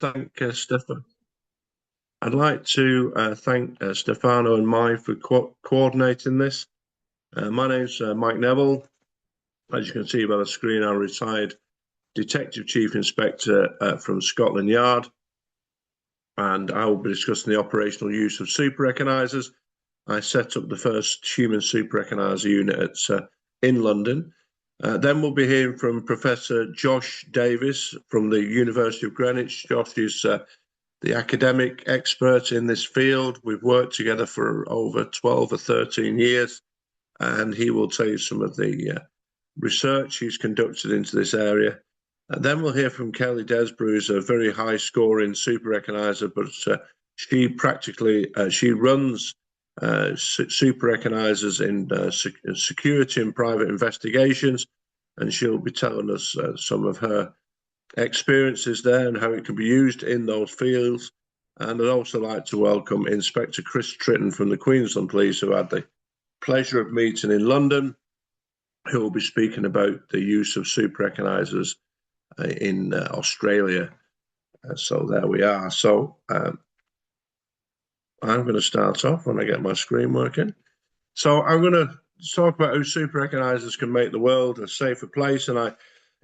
thank Stefan. I'd like to thank Stefano and Mai for coordinating this. My name's Mike Neville. As you can see by the screen, I'm a retired Detective Chief Inspector from Scotland Yard, and I will be discussing the operational use of super recognisers. I set up the first human super recogniser unit in London. Then we'll be hearing from Professor Josh Davis from the University of Greenwich. Josh is the academic expert in this field. We've worked together for over 12 or 13 years, and he will tell you some of the research he's conducted into this area. And then we'll hear from Kelly Desborough, who's a very high-scoring super recogniser, but she runs super recognisers in security and private investigations, and she'll be telling us some of her experiences there and how it can be used in those fields. And I'd also like to welcome Inspector Chris Tritton from the Queensland Police, who had the pleasure of meeting in London, who will be speaking about the use of super recognisers in Australia. So there we are. So I'm going to start off when I get my screen working. So I'm going to talk about how super recognisers can make the world a safer place, and I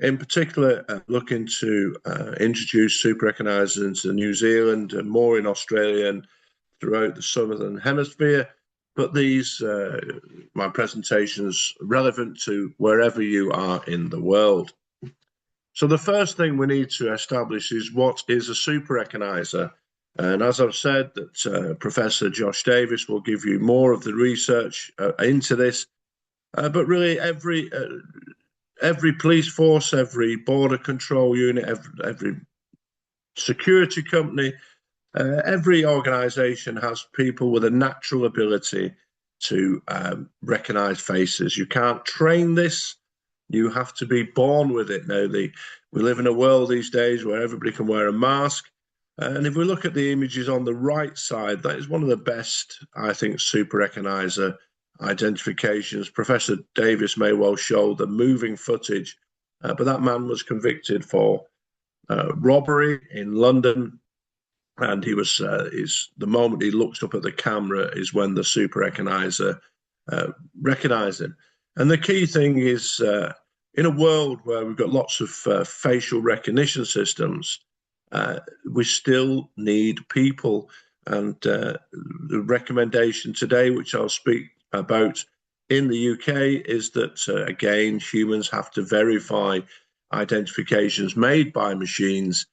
in particular looking to introduce super recognisers into New Zealand and more in Australia and throughout the southern hemisphere. But these, my presentation's relevant to wherever you are in the world. So the first thing we need to establish is what is a super recogniser. And as I've said, that Professor Josh Davis will give you more of the research into this. But really, every police force, every border control unit, every security company, every organisation has people with a natural ability to recognise faces. You can't train this. You have to be born with it. Now, we live in a world these days where everybody can wear a mask. And if we look at the images on the right side, that is one of the best, I think, super recogniser identifications. Professor Davis may well show the moving footage, but that man was convicted for robbery in London. And he was, the moment he looks up at the camera is when the super recogniser recognised him. And the key thing is, in a world where we've got lots of facial recognition systems, we still need people. And the recommendation today, which I'll speak about in the UK, is that, again, humans have to verify identifications made by machines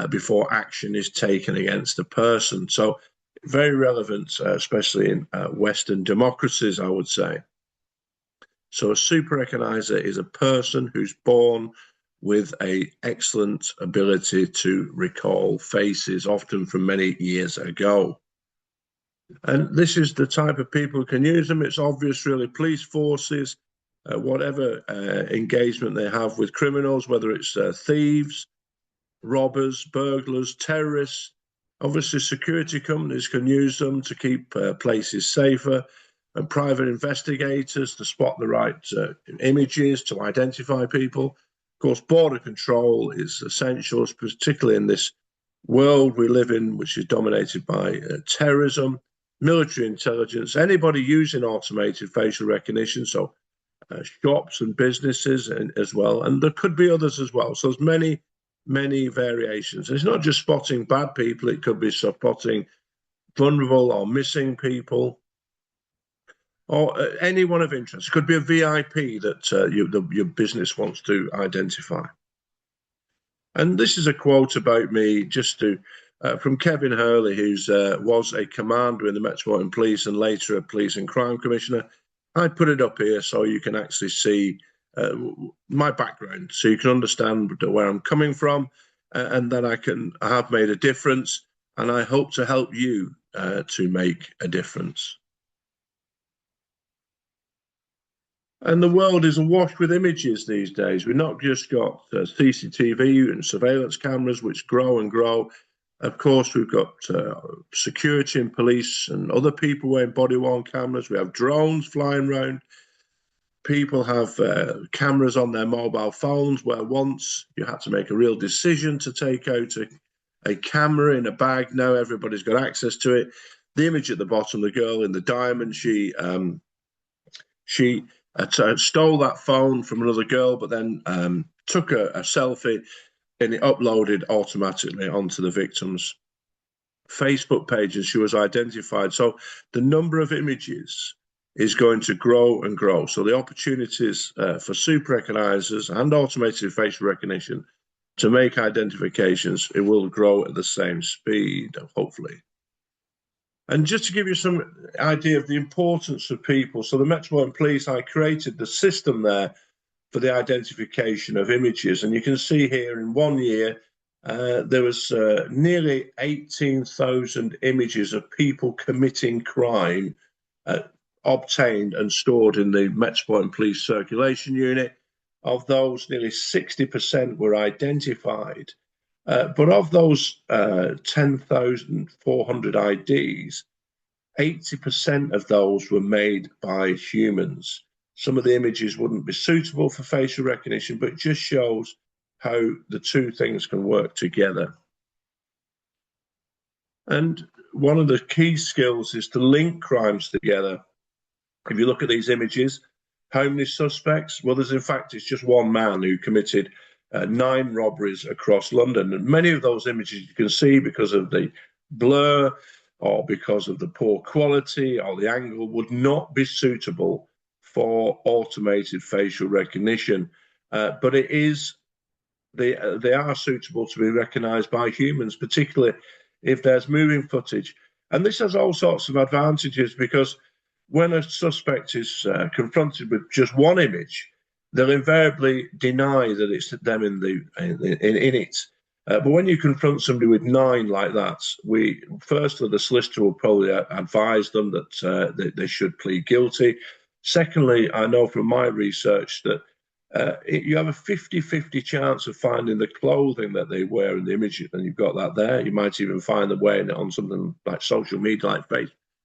before action is taken against a person. So very relevant, especially in Western democracies, I would say. So a super recogniser is a person who's born with an excellent ability to recall faces, often from many years ago. And this is the type of people who can use them. It's obvious, really, police forces, whatever engagement they have with criminals, whether it's thieves, robbers, burglars, terrorists. Obviously, security companies can use them to keep places safer, and private investigators to spot the right images, to identify people. Of course, border control is essential, particularly in this world we live in, which is dominated by terrorism, military intelligence, anybody using automated facial recognition, so shops and businesses as well, and there could be others as well. So there's many variations. It's not just spotting bad people, it could be spotting vulnerable or missing people, or anyone of interest. It could be a VIP that your business wants to identify. And this is a quote about me, just to from Kevin Hurley, who was a commander in the Metropolitan Police and later a police and crime commissioner. I put it up here so you can actually see my background, so you can understand where I'm coming from, and that I have made a difference, and I hope to help you to make a difference. And the world is awash with images these days. We've not just got CCTV and surveillance cameras, which grow and grow. Of course, we've got security and police and other people wearing body-worn cameras. We have drones flying around. People have cameras on their mobile phones, where once you had to make a real decision to take out a camera in a bag. Now everybody's got access to it. The image at the bottom, the girl in the diamond, she stole that phone from another girl, but then took a selfie, and it uploaded automatically onto the victim's Facebook page, and she was identified. So the number of images is going to grow and grow. So the opportunities for super recognizers and automated facial recognition to make identifications, it will grow at the same speed, hopefully. And just to give you some idea of the importance of people, so the Metropolitan Police, I created the system there for the identification of images. And you can see here in 1 year, there was nearly 18,000 images of people committing crime obtained and stored in the Metropolitan Police Circulation Unit. Of those, nearly 60% were identified. But of those 10,400 IDs, 80% of those were made by humans. Some of the images wouldn't be suitable for facial recognition, but it just shows how the two things can work together. And one of the key skills is to link crimes together. If you look at these images, how many suspects? Well, in fact, it's just one man who committed 9 robberies across London. And many of those images you can see, because of the blur or because of the poor quality or the angle, would not be suitable for automated facial recognition. But it is, they are suitable to be recognized by humans, particularly if there's moving footage. And this has all sorts of advantages, because when a suspect is confronted with just one image, they'll invariably deny that it's them in it. But when you confront somebody with 9 like that, firstly, the solicitor will probably advise them that they should plead guilty. Secondly, I know from my research that you have a 50-50 chance of finding the clothing that they wear in the image, and you've got that there. You might even find them wearing it on something like social media, like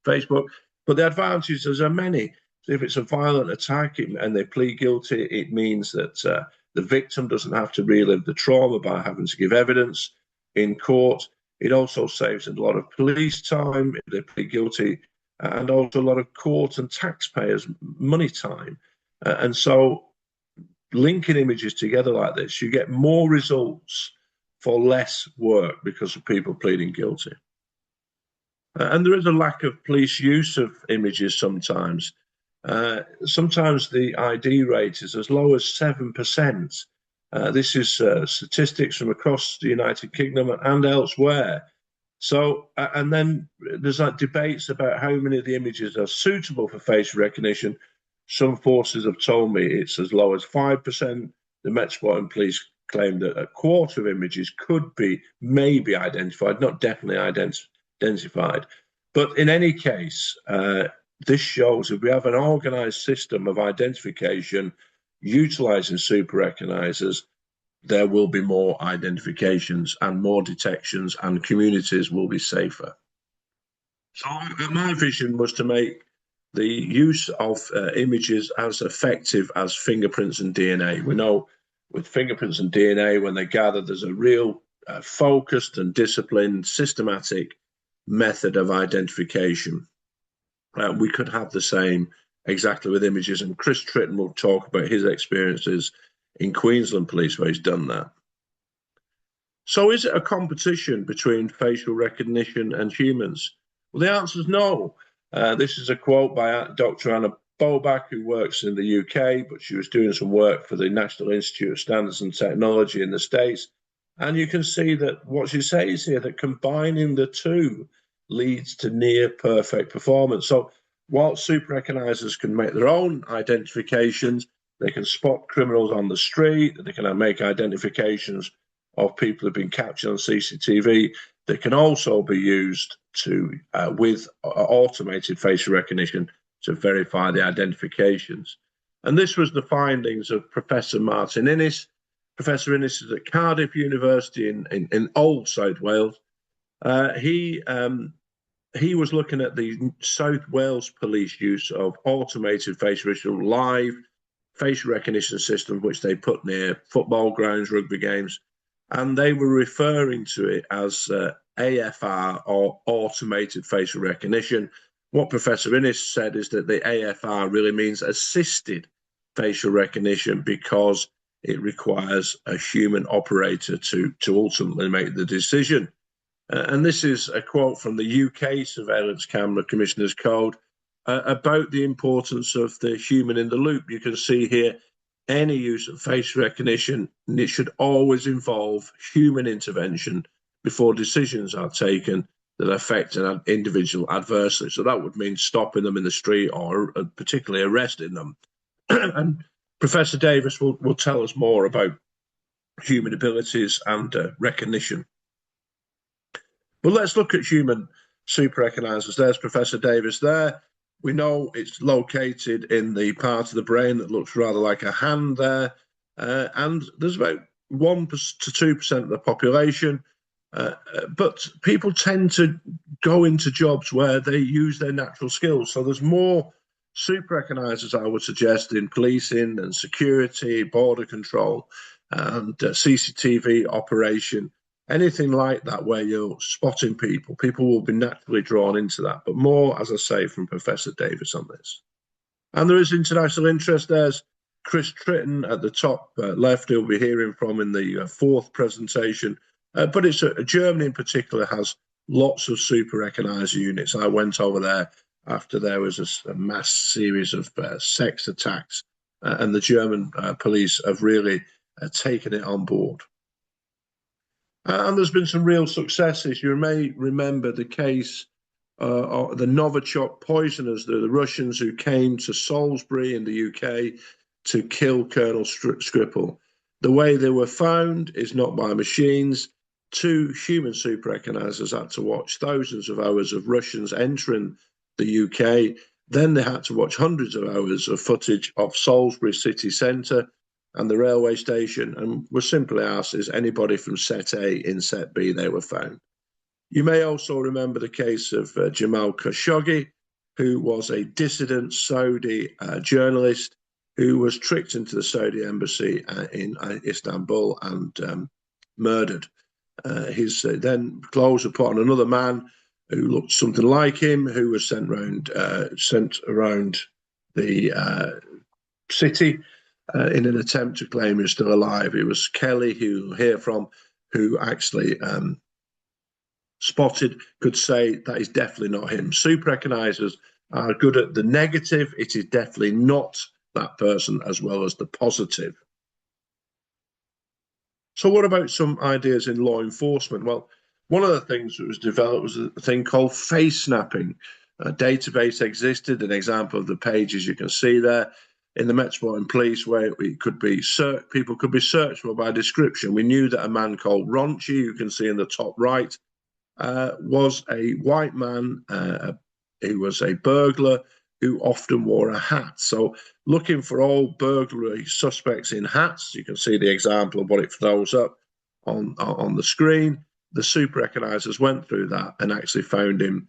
Facebook. But the advantages are many. So if it's a violent attack and they plead guilty, it means that the victim doesn't have to relive the trauma by having to give evidence in court. It also saves a lot of police time if they plead guilty, and also a lot of court and taxpayers' money time. And so linking images together like this, you get more results for less work because of people pleading guilty. And there is a lack of police use of images sometimes. Sometimes the ID rate is as low as 7%. This is statistics from across the United Kingdom and elsewhere. So, and then there's like debates about how many of the images are suitable for facial recognition. Some forces have told me it's as low as 5%. The Metropolitan Police claim that a quarter of images could be maybe identified, not definitely identified. But in any case, this shows if we have an organized system of identification utilizing super recognizers, there will be more identifications and more detections, and communities will be safer. So my vision was to make the use of images as effective as fingerprints and DNA. We know with fingerprints and DNA, when they gather, there's a real focused and disciplined, systematic method of identification. We could have the same exactly with images, and Chris Tritton will talk about his experiences in Queensland Police where he's done that. So is it a competition between facial recognition and humans? Well, the answer is no. This is a quote by Dr. Anna Bobak, who works in the UK, but she was doing some work for the National Institute of Standards and Technology in the States. And you can see that what she says here, that combining the two leads to near perfect performance. So while super recognizers can make their own identifications, they can spot criminals on the street, they can make identifications of people who've been captured on CCTV. They can also be used to with automated facial recognition to verify the identifications. And this was the findings of Professor Martin Innes. Professor Innes is at Cardiff University in Old South Wales. He was looking at the South Wales Police use of automated facial recognition, live facial recognition system, which they put near football grounds, rugby games. and they were referring to it as AFR, or automated facial recognition. What Professor Innes said is that the AFR really means assisted facial recognition, because it requires a human operator to ultimately make the decision. And this is a quote from the UK Surveillance Camera Commissioners Code about the importance of the human in the loop. You can see here, any use of face recognition, it should always involve human intervention before decisions are taken that affect an individual adversely. So that would mean stopping them in the street, or particularly arresting them. And Professor Davis will tell us more about human abilities and recognition. But let's look at human super recognizers. There's Professor Davis there. We know it's located in the part of the brain that looks rather like a hand there. And there's about 1 to 2% of the population. But people tend to go into jobs where they use their natural skills. So there's more super recognizers, I would suggest, in policing and security, border control, and CCTV operation. Anything like that where you're spotting people, people will be naturally drawn into that. But more, as I say, from Professor Davis on this. And there is international interest. There's Chris Tritton at the top left, who we'll be hearing from in the fourth presentation. But it's Germany in particular has lots of super recognizer units. I went over there after there was a mass series of sex attacks, and the German police have really taken it on board. And there's been some real successes. You may remember the case of the Novichok poisoners, the Russians who came to Salisbury in the UK to kill Colonel Skripal. The way they were found is not by machines. 2 human super recognizers had to watch thousands of hours of Russians entering the UK. Then they had to watch hundreds of hours of footage of Salisbury city centre and the railway station, and were simply asked, is anybody from set A in set B? They were found. You may also remember the case of Jamal Khashoggi, who was a dissident Saudi journalist who was tricked into the Saudi embassy in Istanbul and murdered. His then clothes were put on another man who looked something like him, who was sent around the city in an attempt to claim he was still alive. It was Kelly, who we'll hear from, who actually could say that is definitely not him. Super recognizers are good at the negative. It is definitely not that person, as well as the positive. So what about some ideas in law enforcement? Well, one of the things that was developed was a thing called face snapping. A database existed, an example of the pages you can see there in the Metropolitan Police, where it could be people could be searched for by description. We knew that a man called Ronchi, you can see in the top right, was a white man. He was a burglar who often wore a hat. So looking for all burglary suspects in hats, you can see the example of what it throws up on the screen. The super recognizers went through that and actually found him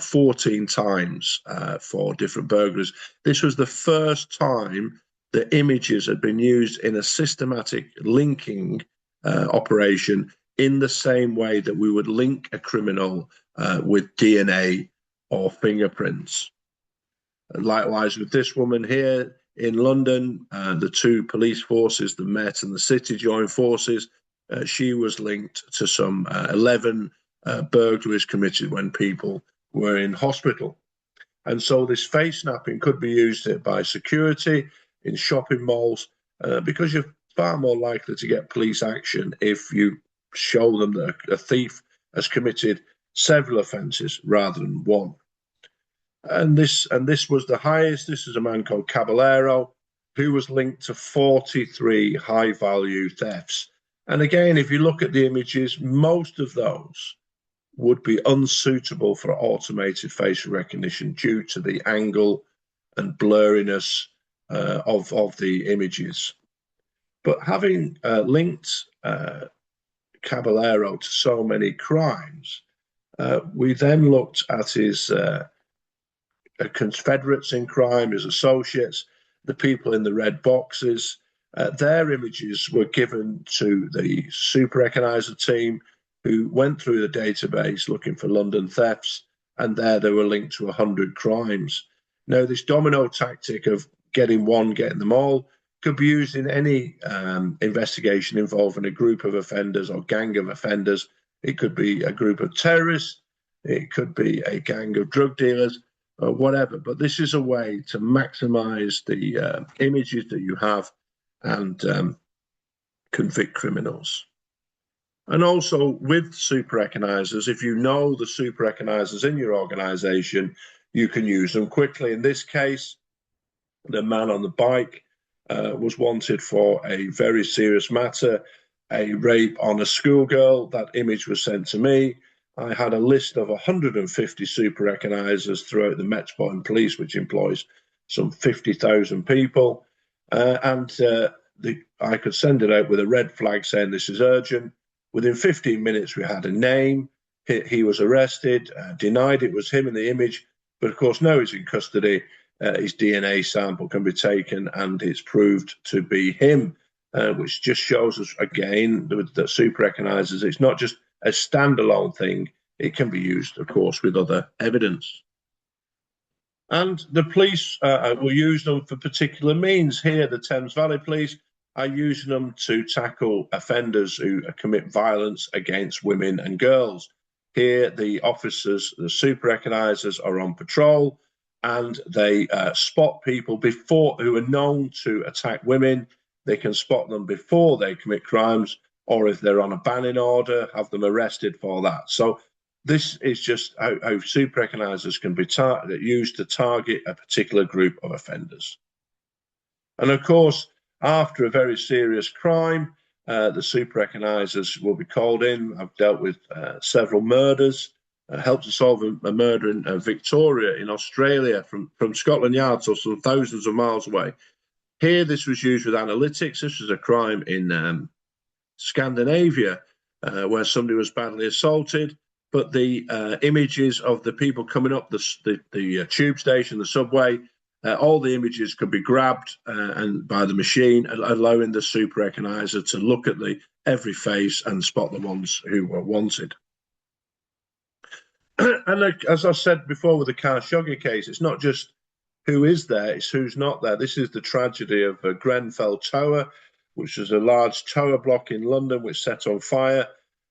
14 times for different burglaries. This was the first time that images had been used in a systematic linking operation in the same way that we would link a criminal with DNA or fingerprints. And likewise with this woman here in London, the 2 police forces, the Met and the City, joined forces. She was linked to some 11 burglaries committed when people were in hospital. And so this face snapping could be used by security in shopping malls, because you're far more likely to get police action if you show them that a thief has committed several offences rather than one. And this was the highest. This is a man called Caballero, who was linked to 43 high-value thefts. And again, if you look at the images, most of those would be unsuitable for automated facial recognition due to the angle and blurriness of the images. But having linked Caballero to so many crimes, we then looked at his confederates in crime, his associates, the people in the red boxes, Their images were given to the super recognizer team, who went through the database looking for London thefts, and there they were linked to 100 crimes. Now, this domino tactic of getting one, getting them all, could be used in any investigation involving a group of offenders or gang of offenders. It could be a group of terrorists, it could be a gang of drug dealers, or whatever. But this is a way to maximize the images that you have and convict criminals. And also with super recognizers, if you know the super recognizers in your organization, you can use them quickly. In this case, the man on the bike was wanted for a very serious matter, a rape on a schoolgirl. That image was sent to me. I had a list of 150 super recognizers throughout the Metropolitan Police, which employs some 50,000 people. I could send it out with a red flag saying this is urgent. Within 15 minutes, we had a name. He was arrested, denied it was him in the image. But of course, now he's in custody. His DNA sample can be taken and it's proved to be him, which just shows us again that super recognizers, it's not just a standalone thing. It can be used, of course, with other evidence. And the police will use them for particular means. Here, the Thames Valley Police are using them to tackle offenders who commit violence against women and girls. Here, the officers, the super recognizers, are on patrol, and they spot people before who are known to attack women. They can spot them before they commit crimes, or if they're on a banning order, have them arrested for that. So this is just how super recognizers can be used to target a particular group of offenders. And of course, after a very serious crime, the super recognizers will be called in. I've dealt with several murders. Helped to solve a murder in Victoria in Australia from Scotland Yard, so some thousands of miles away. Here, this was used with analytics. This was a crime in Scandinavia where somebody was badly assaulted, but the images of the people coming up the tube station, the subway, all the images could be grabbed and by the machine, allowing the super recognizer to look at every face and spot the ones who were wanted. And as I said before with the Khashoggi case, it's not just who is there, it's who's not there. This is the tragedy of Grenfell Tower, which was a large tower block in London which set on fire.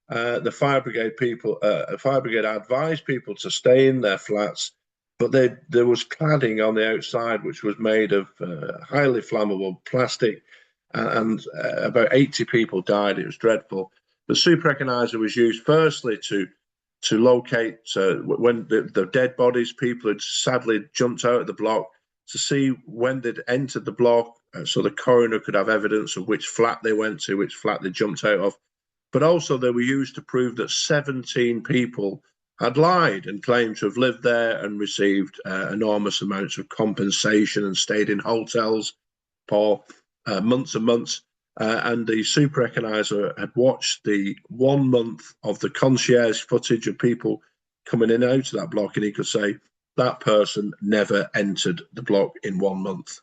The fire brigade advised people to stay in their flats, but there was cladding on the outside which was made of highly flammable plastic, and about 80 people died. It was dreadful. The super recognizer was used firstly to locate when the dead bodies, people had sadly jumped out of the block, to see when they'd entered the block, so the coroner could have evidence of which flat they went to, which flat they jumped out of. But also they were used to prove that 17 people had lied and claimed to have lived there and received enormous amounts of compensation and stayed in hotels for months and months. And the super recognizer had watched the 1 month of the concierge footage of people coming in and out of that block, and he could say that person never entered the block in 1 month.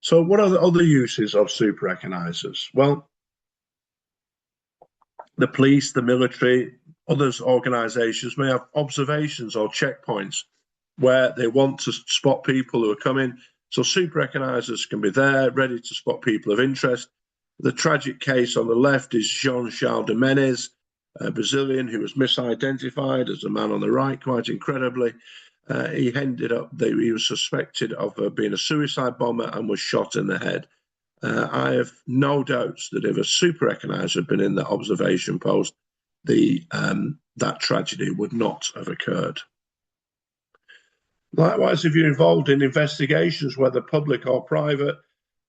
So what are the other uses of super recognizers? Well, the police, the military, others organizations may have observations or checkpoints where they want to spot people who are coming. So super recognizers can be there, ready to spot people of interest. The tragic case on the left is Jean-Charles de Menez, a Brazilian who was misidentified as the man on the right, quite incredibly. He was suspected of being a suicide bomber and was shot in the head. I have no doubts that if a super recognizer had been in the observation post, that tragedy would not have occurred. Likewise, if you're involved in investigations, whether public or private,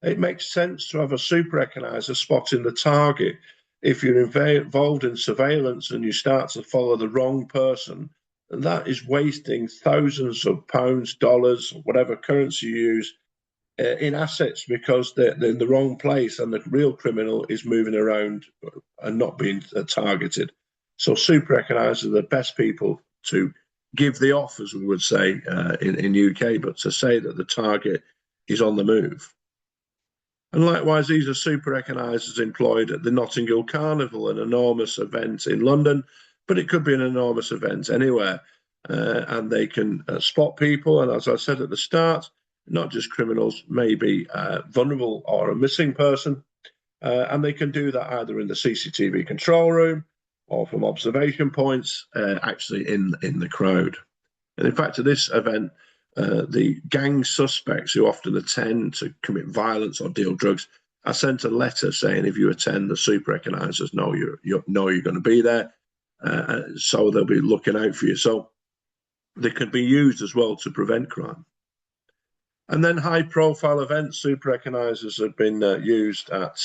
it makes sense to have a super recognizer spotting the target. If you're involved in surveillance and you start to follow the wrong person, that is wasting thousands of pounds, dollars, whatever currency you use, in assets, because they're in the wrong place and the real criminal is moving around and not being targeted. So super recognizers are the best people to give the off, as we would say in UK, but to say that the target is on the move. And likewise, these are super recognisers employed at the Notting Hill Carnival, an enormous event in London, but it could be an enormous event anywhere. And they can spot people. And as I said at the start, not just criminals, maybe vulnerable or a missing person. And they can do that either in the CCTV control room or from observation points, actually in the crowd. And in fact, at this event, the gang suspects who often attend to commit violence or deal drugs are sent a letter saying if you attend, the super recognisers know you're going to be there, so they'll be looking out for you. So they can be used as well to prevent crime. And then high-profile events, super recognisers have been used at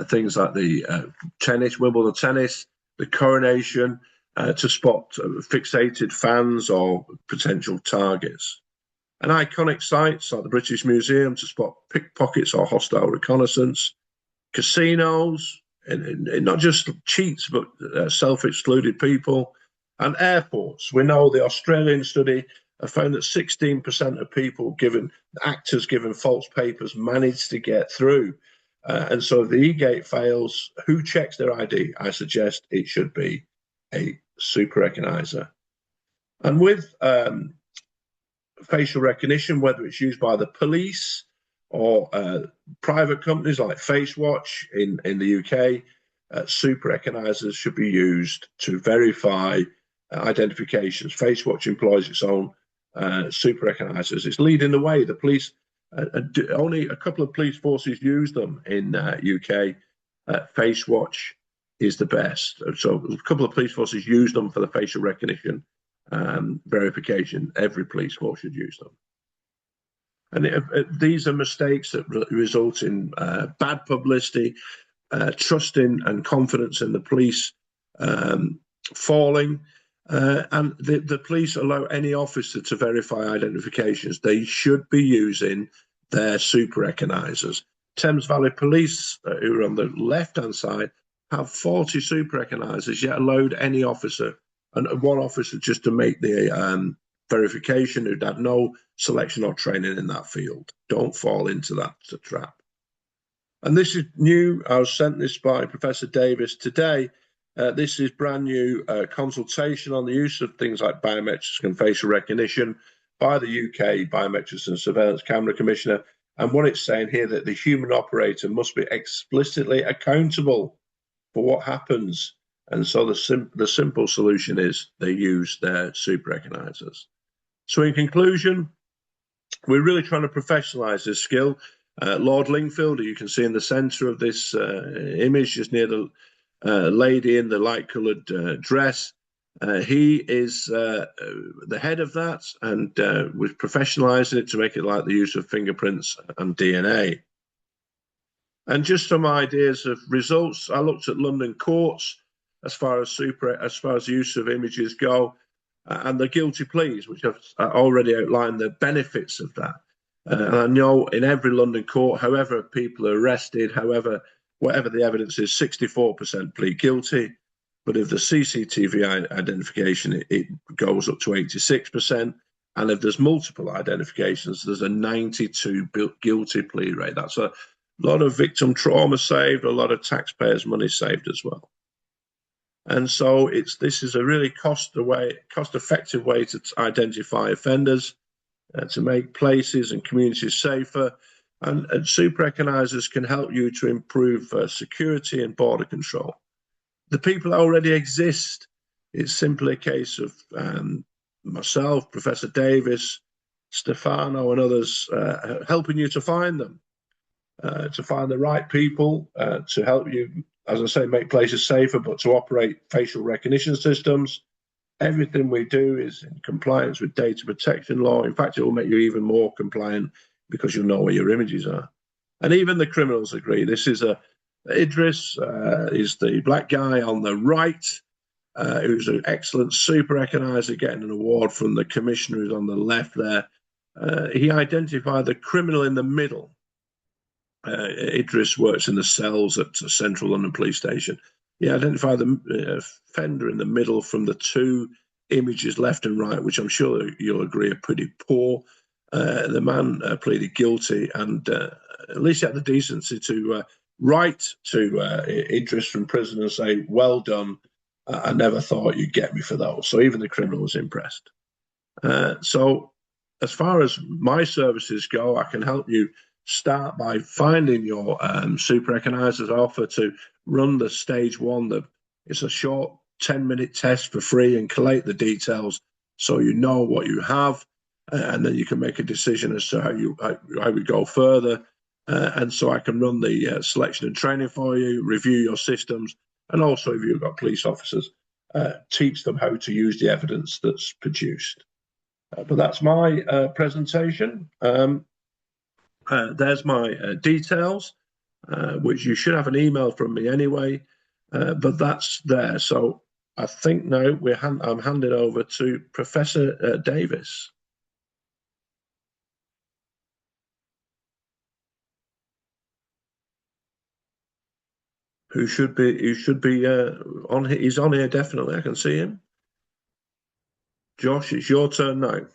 things like the tennis, Wimbledon tennis, the coronation, to spot fixated fans or potential targets. And iconic sites like the British Museum to spot pickpockets or hostile reconnaissance. Casinos, and not just cheats, but self-excluded people. And airports. We know the Australian study found that 16% of people actors given false papers managed to get through. And so if the e-gate fails, who checks their ID? I suggest it should be a super recognizer. And with facial recognition, whether it's used by the police or private companies like FaceWatch in the UK, super recognisers should be used to verify identifications. FaceWatch employs its own super recognisers. It's leading the way. The police, only a couple of police forces use them in UK. FaceWatch is the best. So a couple of police forces use them for the facial recognition verification. Every police force should use them. And these are mistakes that result in bad publicity, trust in and confidence in the police falling. And the police allow any officer to verify identifications. They should be using their super recognisers. Thames Valley Police, who are on the left-hand side, have 40 super recognisers, yet allowed any officer, and one officer just to make the verification, who'd had no selection or training in that field. Don't fall into that trap. And this is new. I was sent this by Professor Davis today. This is brand new consultation on the use of things like biometrics and facial recognition by the UK Biometrics and Surveillance Camera Commissioner. And what it's saying here, that the human operator must be explicitly accountable for what happens. And so the simple solution is they use their super recognisers. So in conclusion, we're really trying to professionalise this skill. Lord Lingfield, who you can see in the centre of this image, just near the lady in the light-coloured dress, he is the head of that, and we're professionalising it to make it like the use of fingerprints and DNA. And just some ideas of results. I looked at London courts as far as the use of images go, and the guilty pleas, which I've already outlined the benefits of that. And I know in every London court, however people are arrested, whatever the evidence is, 64% plead guilty. But if the CCTV identification, it goes up to 86%. And if there's multiple identifications, there's a 92 guilty plea rate. That's a lot of victim trauma saved, a lot of taxpayers' money saved as well. And so this is a really cost-effective way to identify offenders, to make places and communities safer. And super recognisers can help you to improve security and border control. The people already exist. It's simply a case of myself, Professor Davis, Stefano, and others helping you to find them, to find the right people, to help you, as I say, make places safer, but to operate facial recognition systems. Everything we do is in compliance with data protection law. In fact, it will make you even more compliant because you'll know where your images are. And even the criminals agree. This is Idris is the black guy on the right, who's an excellent super recognizer, getting an award from the commissioner who's on the left there. He identified the criminal in the middle. Idris works in the cells at Central London Police Station. He identified the offender in the middle from the two images left and right, which I'm sure you'll agree are pretty poor. The man pleaded guilty, and at least he had the decency to write to Idris from prison and say, "Well done. I never thought you'd get me for those." So even the criminal was impressed. So as far as my services go, I can help you start by finding your super econisers. I offer to run the stage one. It's a short 10-minute test for free and collate the details so you know what you have, and then you can make a decision as to how we go further. And so I can run the selection and training for you, review your systems, and also if you've got police officers, teach them how to use the evidence that's produced. But that's my presentation. There's my details, which you should have an email from me anyway, but that's there. So I think now I'm handing over to Professor Davis. Who should be on. He's on here definitely. I can see him. Josh, it's your turn now.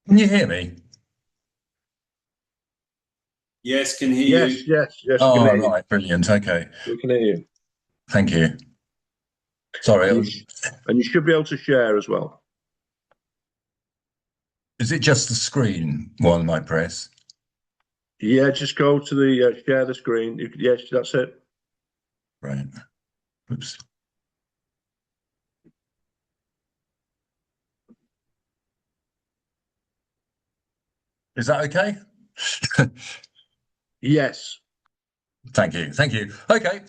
Can you hear me? Yes, can hear you. Yes. Oh, right, brilliant. Okay. We can hear you. Thank you. Sorry. And you should be able to share as well. Is it just the screen one I press? Yeah, just go to the share the screen. Yes, that's it. Right. Oops. Is that okay? Yes. Thank you. Okay.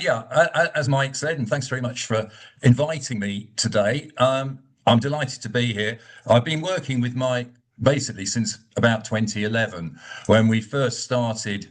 Yeah, as Mike said, and thanks very much for inviting me today. I'm delighted to be here. I've been working with Mike basically since about 2011, when we first started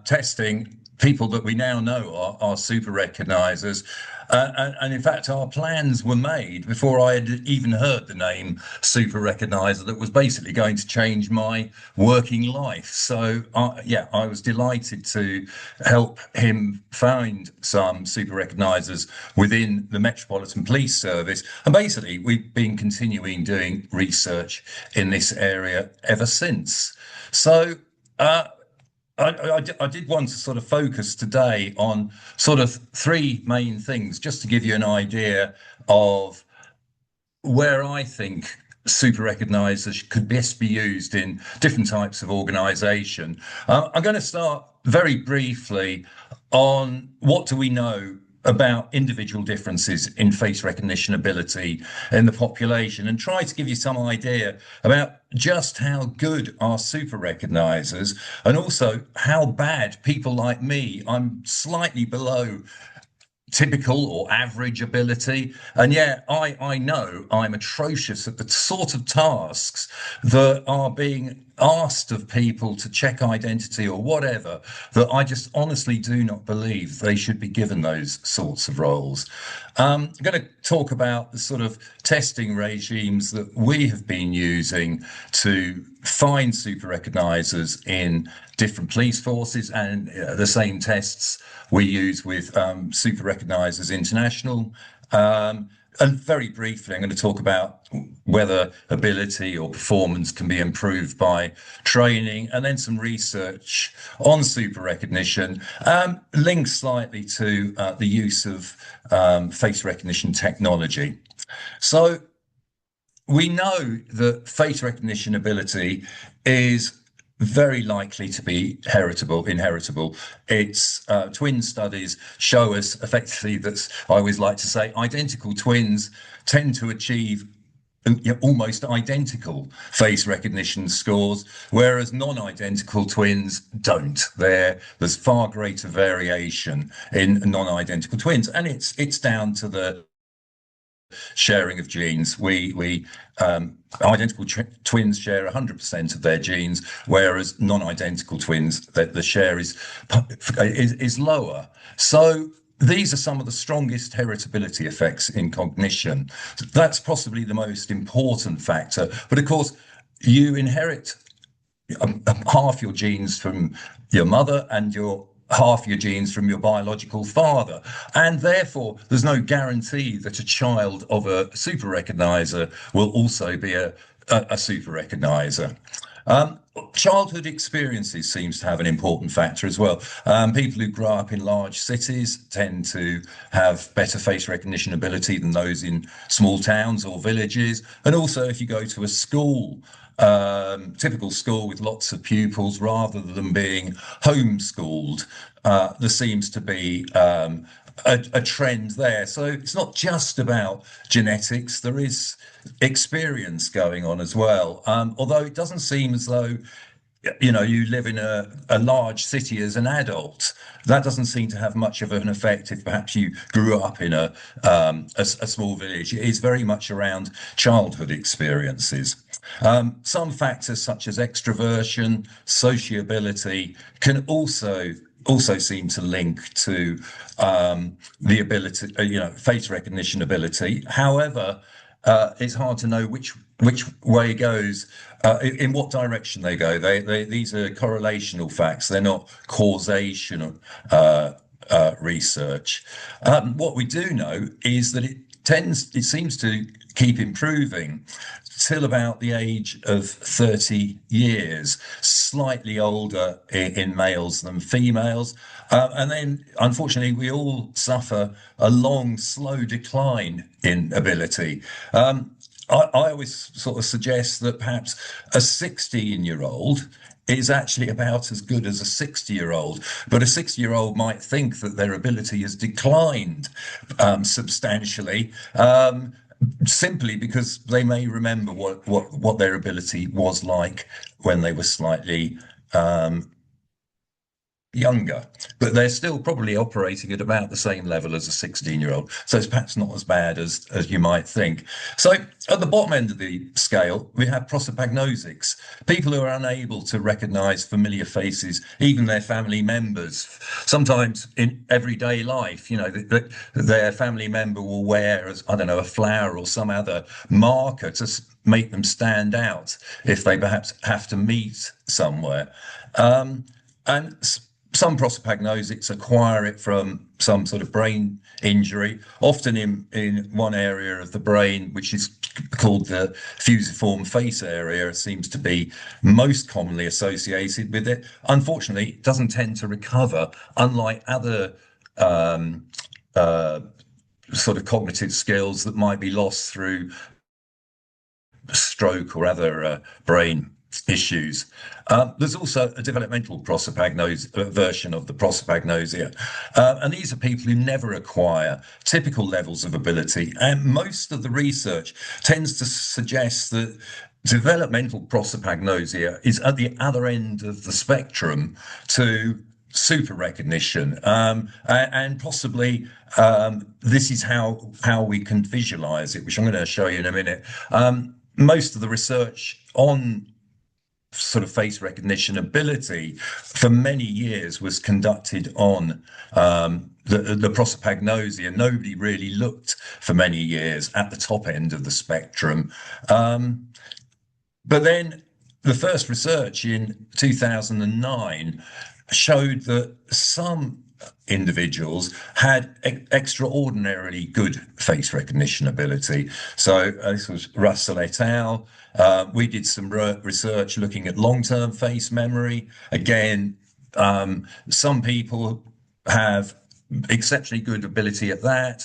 testing people that we now know are super recognisers. And in fact, our plans were made before I had even heard the name super recogniser that was basically going to change my working life. So I was delighted to help him find some super recognisers within the Metropolitan Police Service. And basically, we've been continuing doing research in this area ever since. So I did want to sort of focus today on sort of three main things, just to give you an idea of where I think super recognisers could best be used in different types of organisation. I'm going to start very briefly on what do we know about individual differences in face recognition ability in the population, and try to give you some idea about just how good are super recognisers, and also how bad people like me, I'm slightly below typical or average ability, and yet I know I'm atrocious at the sort of tasks that are being asked of people to check identity or whatever, that I just honestly do not believe they should be given those sorts of roles. I'm going to talk about the sort of testing regimes that we have been using to find super recognisers in different police forces, and the same tests we use with Super Recognisers International. And very briefly, I'm going to talk about whether ability or performance can be improved by training, and then some research on super recognition, linked slightly to the use of face recognition technology. So we know that face recognition ability is very likely to be inheritable. It's twin studies show us effectively that, I always like to say, identical twins tend to achieve almost identical face recognition scores, whereas non-identical twins don't. There's far greater variation in non-identical twins, and it's down to the sharing of genes. Identical twins share 100% of their genes, whereas non-identical twins, the share is lower. So these are some of the strongest heritability effects in cognition. That's possibly the most important factor. But of course, you inherit half your genes from your mother and half your genes from your biological father. And therefore, there's no guarantee that a child of a super recognizer will also be a super recognizer. Childhood experiences seems to have an important factor as well. People who grow up in large cities tend to have better face recognition ability than those in small towns or villages. And also, if you go to a school, typical school with lots of pupils, rather than being homeschooled, there seems to be a trend there. So it's not just about genetics. There is experience going on as well. Although it doesn't seem as though, you know, you live in a large city as an adult. That doesn't seem to have much of an effect if perhaps you grew up in a small village. It is very much around childhood experiences. Some factors such as extroversion, sociability can also seem to link to the ability, face recognition ability. However, it's hard to know which way it goes, in what direction they go. These are correlational facts. They're not causational research. What we do know is that it seems to keep improving till about the age of 30 years, slightly older in males than females. And then, unfortunately, we all suffer a long, slow decline in ability. I always sort of suggest that perhaps a 16-year-old is actually about as good as a 60-year-old, but a 60-year-old might think that their ability has declined substantially, simply because they may remember what their ability was like when they were slightly younger, but they're still probably operating at about the same level as a 16-year-old. So it's perhaps not as bad as you might think. So at the bottom end of the scale, we have prosopagnosics, people who are unable to recognize familiar faces, even their family members. Sometimes in everyday life, their family member will wear, I don't know, a flower or some other marker to make them stand out if they perhaps have to meet somewhere. And some prosopagnosics acquire it from some sort of brain injury, often in one area of the brain, which is called the fusiform face area. It seems to be most commonly associated with it. Unfortunately, it doesn't tend to recover, unlike other sort of cognitive skills that might be lost through stroke or other brain issues. There's also a developmental version of the prosopagnosia, and these are people who never acquire typical levels of ability, and most of the research tends to suggest that developmental prosopagnosia is at the other end of the spectrum to super recognition, and possibly this is how we can visualize it, which I'm going to show you in a minute. Most of the research on sort of face recognition ability for many years was conducted on the prosopagnosia. Nobody really looked for many years at the top end of the spectrum. But then the first research in 2009 showed that some individuals had extraordinarily good face recognition ability. So this was Russell et al. We did some research looking at long-term face memory. Again, some people have exceptionally good ability at that.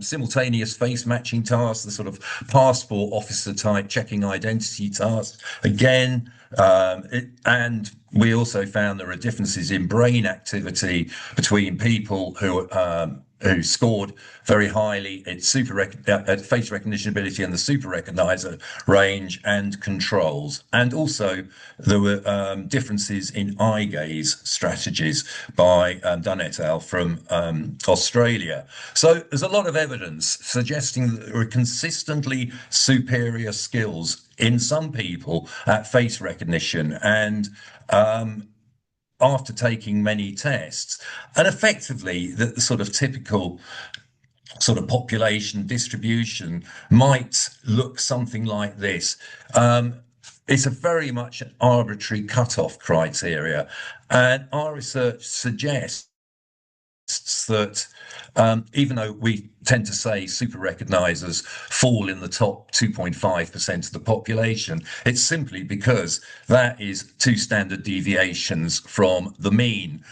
Simultaneous face matching tasks, the sort of passport officer type checking identity tasks. Again, and we also found there are differences in brain activity between people who scored very highly at face recognition ability and the super recognizer range and controls. And also there were differences in eye gaze strategies by Dunn et al. From Australia. So there's a lot of evidence suggesting that there are consistently superior skills in some people at face recognition, and after taking many tests, and effectively the sort of typical sort of population distribution might look something like this. It's a very much an arbitrary cutoff criteria, and our research suggests that even though we tend to say super recognisers fall in the top 2.5% of the population, it's simply because that is 2 standard deviations from the mean,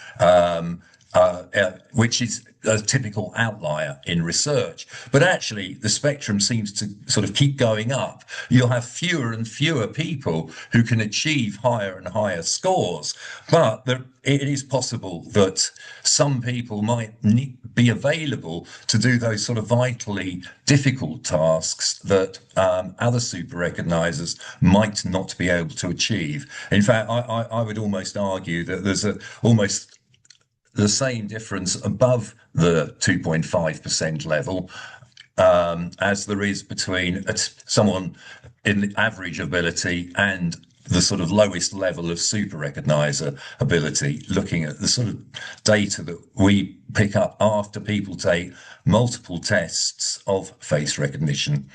which is a typical outlier in research. But actually, the spectrum seems to sort of keep going up. You'll have fewer and fewer people who can achieve higher and higher scores. But it is possible that some people might be available to do those sort of vitally difficult tasks that other super recognisers might not be able to achieve. In fact, I would almost argue that there's almost the same difference above the 2.5% level as there is between someone in the average ability and the sort of lowest level of super recognizer ability, looking at the sort of data that we pick up after people take multiple tests of face recognition.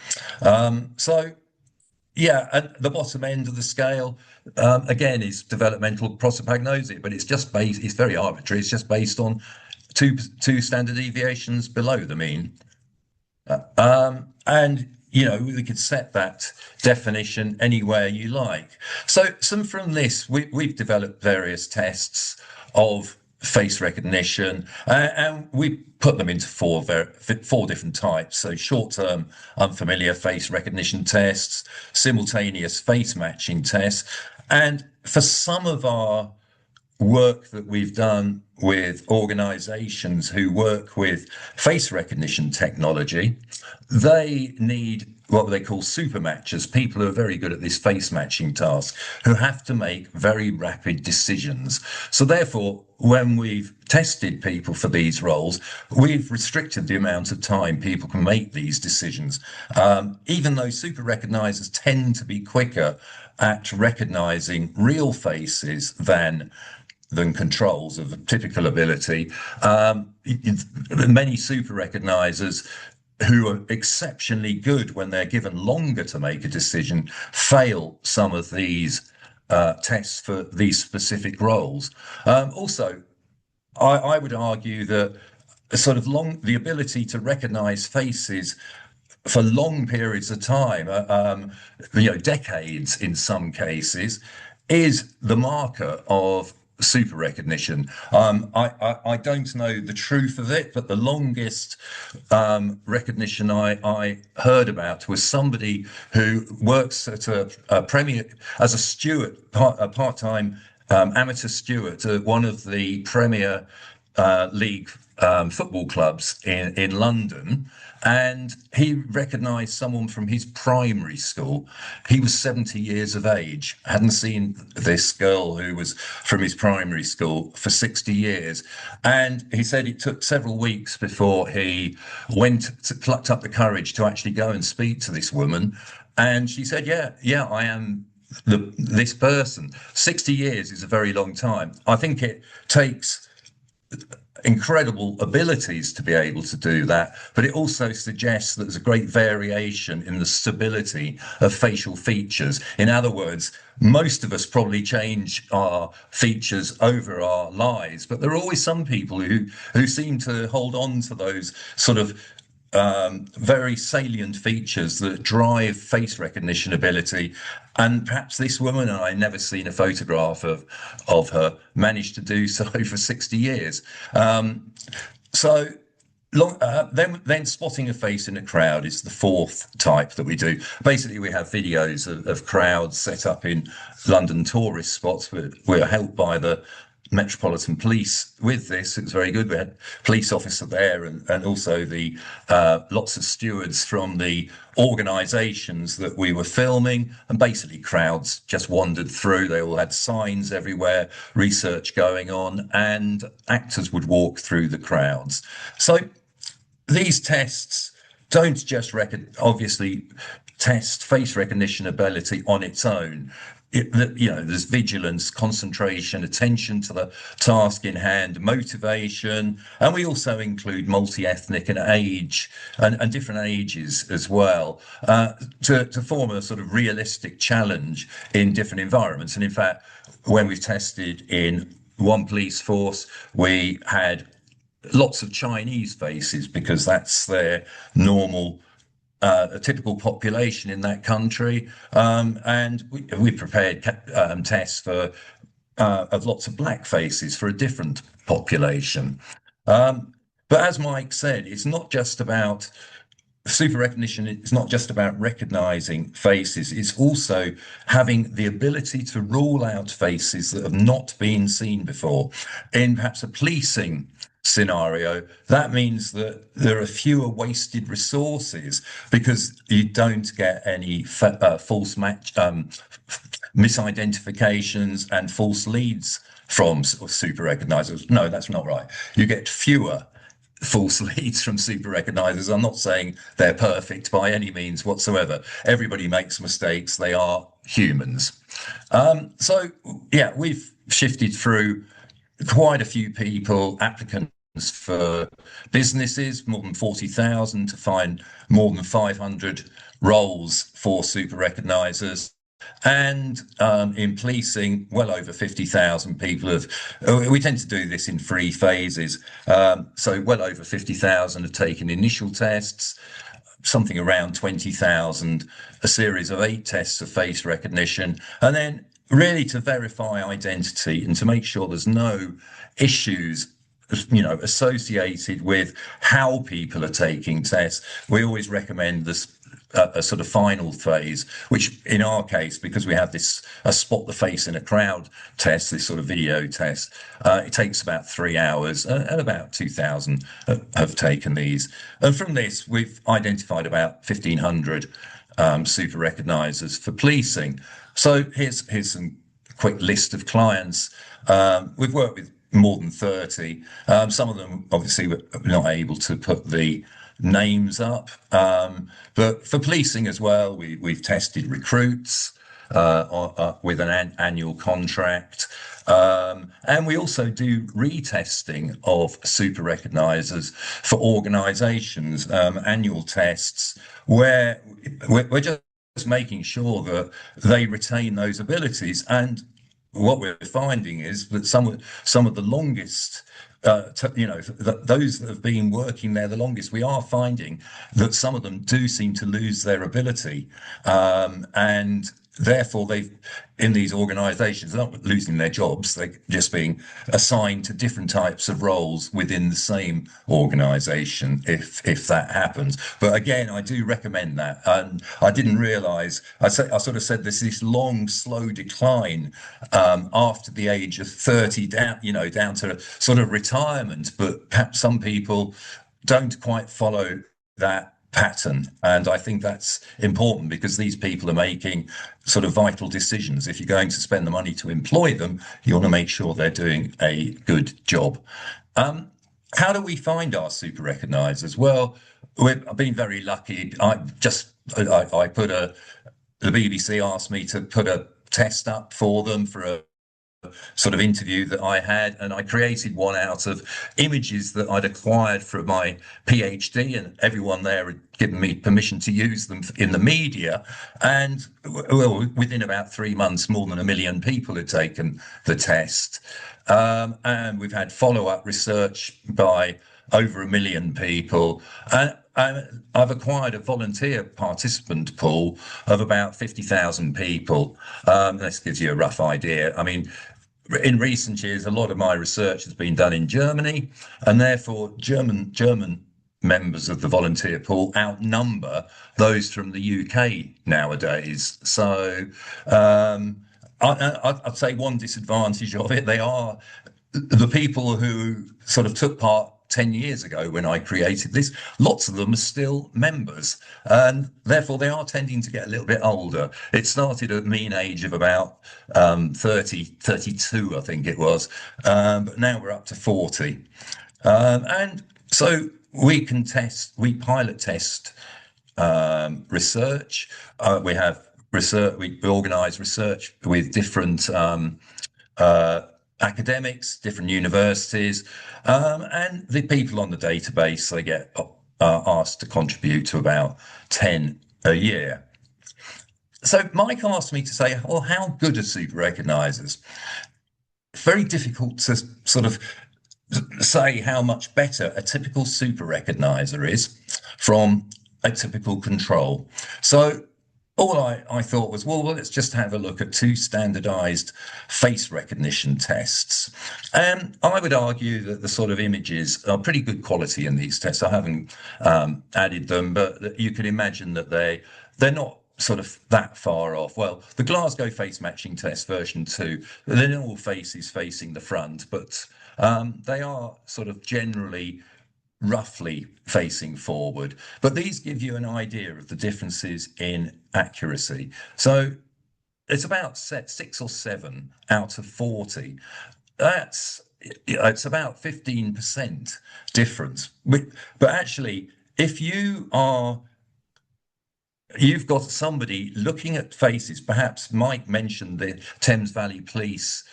Yeah, at the bottom end of the scale, again, is developmental prosopagnosia, but it's just it's very arbitrary. It's just based on two standard deviations below the mean. And, you know, we could set that definition anywhere you like. So from this, we've developed various tests of face recognition, and we put them into four different types. So short-term unfamiliar face recognition tests, simultaneous face matching tests, and for some of our work that we've done with organizations who work with face recognition technology, they need what they call super matchers, people who are very good at this face matching task, who have to make very rapid decisions. So therefore, when we've tested people for these roles, we've restricted the amount of time people can make these decisions. Even though super recognizers tend to be quicker at recognizing real faces than controls of a typical ability, many super recognizers who are exceptionally good when they're given longer to make a decision fail some of these tests for these specific roles. Also, I would argue that the ability to recognize faces for long periods of time, decades in some cases, is the marker of super recognition. I don't know the truth of it, but the longest recognition I heard about was somebody who works at a Premier as a steward, a part-time amateur steward at one of the Premier League football clubs in London, and he recognised someone from his primary school. He was 70 years of age, hadn't seen this girl who was from his primary school for 60 years. And he said it took several weeks before he plucked up the courage to actually go and speak to this woman. And she said, yeah, I am this person. 60 years is a very long time. I think it takes incredible abilities to be able to do that, but it also suggests that there's a great variation in the stability of facial features. In other words, most of us probably change our features over our lives, but there are always some people who seem to hold on to those sort of very salient features that drive face recognition ability. And perhaps this woman, and I've never seen a photograph of her, managed to do so for 60 years. Then spotting a face in a crowd is the fourth type that we do. Basically, we have videos of crowds set up in London tourist spots. We're helped by the Metropolitan Police with this. It was very good. We had a police officer there, and also the lots of stewards from the organisations that we were filming, and basically crowds just wandered through. They all had signs everywhere, research going on, and actors would walk through the crowds. So these tests don't just obviously test face recognition ability on its own. there's vigilance, concentration, attention to the task in hand, motivation, and we also include multi-ethnic and age and different ages as well, to form a sort of realistic challenge in different environments. And in fact, when we've tested in one police force, we had lots of Chinese faces because that's their normal, a typical population in that country, and we prepared tests for of lots of black faces for a different population. But as Mike said, it's not just about super recognition. It's not just about recognizing faces. It's also having the ability to rule out faces that have not been seen before. In perhaps a policing scenario, that means that there are fewer wasted resources because you don't get any false misidentifications and false leads from super recognizers. No, that's not right. You get fewer false leads from super recognizers. I'm not saying they're perfect by any means whatsoever. Everybody makes mistakes. They are humans. So yeah, we've shifted through quite a few people, applicants for businesses, more than 40,000, to find more than 500 roles for super recognizers. And in policing, well over 50,000 people have, we tend to do this in 3 phases. So well over 50,000 have taken initial tests, something around 20,000, a series of 8 tests of face recognition, and then really to verify identity and to make sure there's no issues associated with how people are taking tests. We always recommend this a sort of final phase, which in our case, because we have this spot the face in a crowd test, this sort of video test, it takes about 3 hours, and about 2,000 have taken these. And from this, we've identified about 1,500 super recognizers for policing. So here's some quick list of clients. We've worked with more than 30. Some of them obviously were not able to put the names up, but for policing as well, we've tested recruits with an annual contract, and we also do retesting of super recognizers for organizations, annual tests where we're just making sure that they retain those abilities. And what we're finding is that some of the longest, those that have been working there the longest, we are finding that some of them do seem to lose their ability, and therefore they've, in these organizations, they're not losing their jobs, they're just being assigned to different types of roles within the same organization, if that happens. But again, I do recommend that. And I didn't realize, I sort of said there's this long, slow decline after the age of 30 down to sort of retirement, but perhaps some people don't quite follow that pattern, and I think that's important because these people are making sort of vital decisions. If you're going to spend the money to employ them, you want to make sure they're doing a good job. How do we find our super recognizers? Well, I've been very lucky. The BBC asked me to put a test up for them for a sort of interview that I had, and I created one out of images that I'd acquired from my PhD, and everyone there had given me permission to use them in the media. And well, within about 3 months, more than 1 million people had taken the test. And we've had follow-up research by over 1 million people. And I've acquired a volunteer participant pool of about 50,000 people. This gives you a rough idea. I mean, in recent years, a lot of my research has been done in Germany, and therefore German members of the volunteer pool outnumber those from the UK nowadays. So I'd say one disadvantage of it, they are the people who sort of took part 10 years ago when I created this, lots of them are still members, and therefore they are tending to get a little bit older. It started at a mean age of about 32, I think it was, but now we're up to 40. And so we pilot test research. We have research. We organise research with different academics, different universities, and the people on the database. They get asked to contribute to about 10 a year. So Mike asked me to say, well, how good are super recognisers? Very difficult to sort of say how much better a typical super recognizer is from a typical control. So all I thought was, well, let's just have a look at two standardized face recognition tests. And I would argue that the sort of images are pretty good quality in these tests. I haven't added them, but you can imagine that they're not sort of that far off. Well, the Glasgow face matching test version 2, they're not all faces facing the front, but they are sort of generally roughly facing forward. But these give you an idea of the differences in accuracy. So it's about 6 or 7 out of 40. It's about 15% difference. But actually, if you've got somebody looking at faces, perhaps Mike mentioned the Thames Valley Police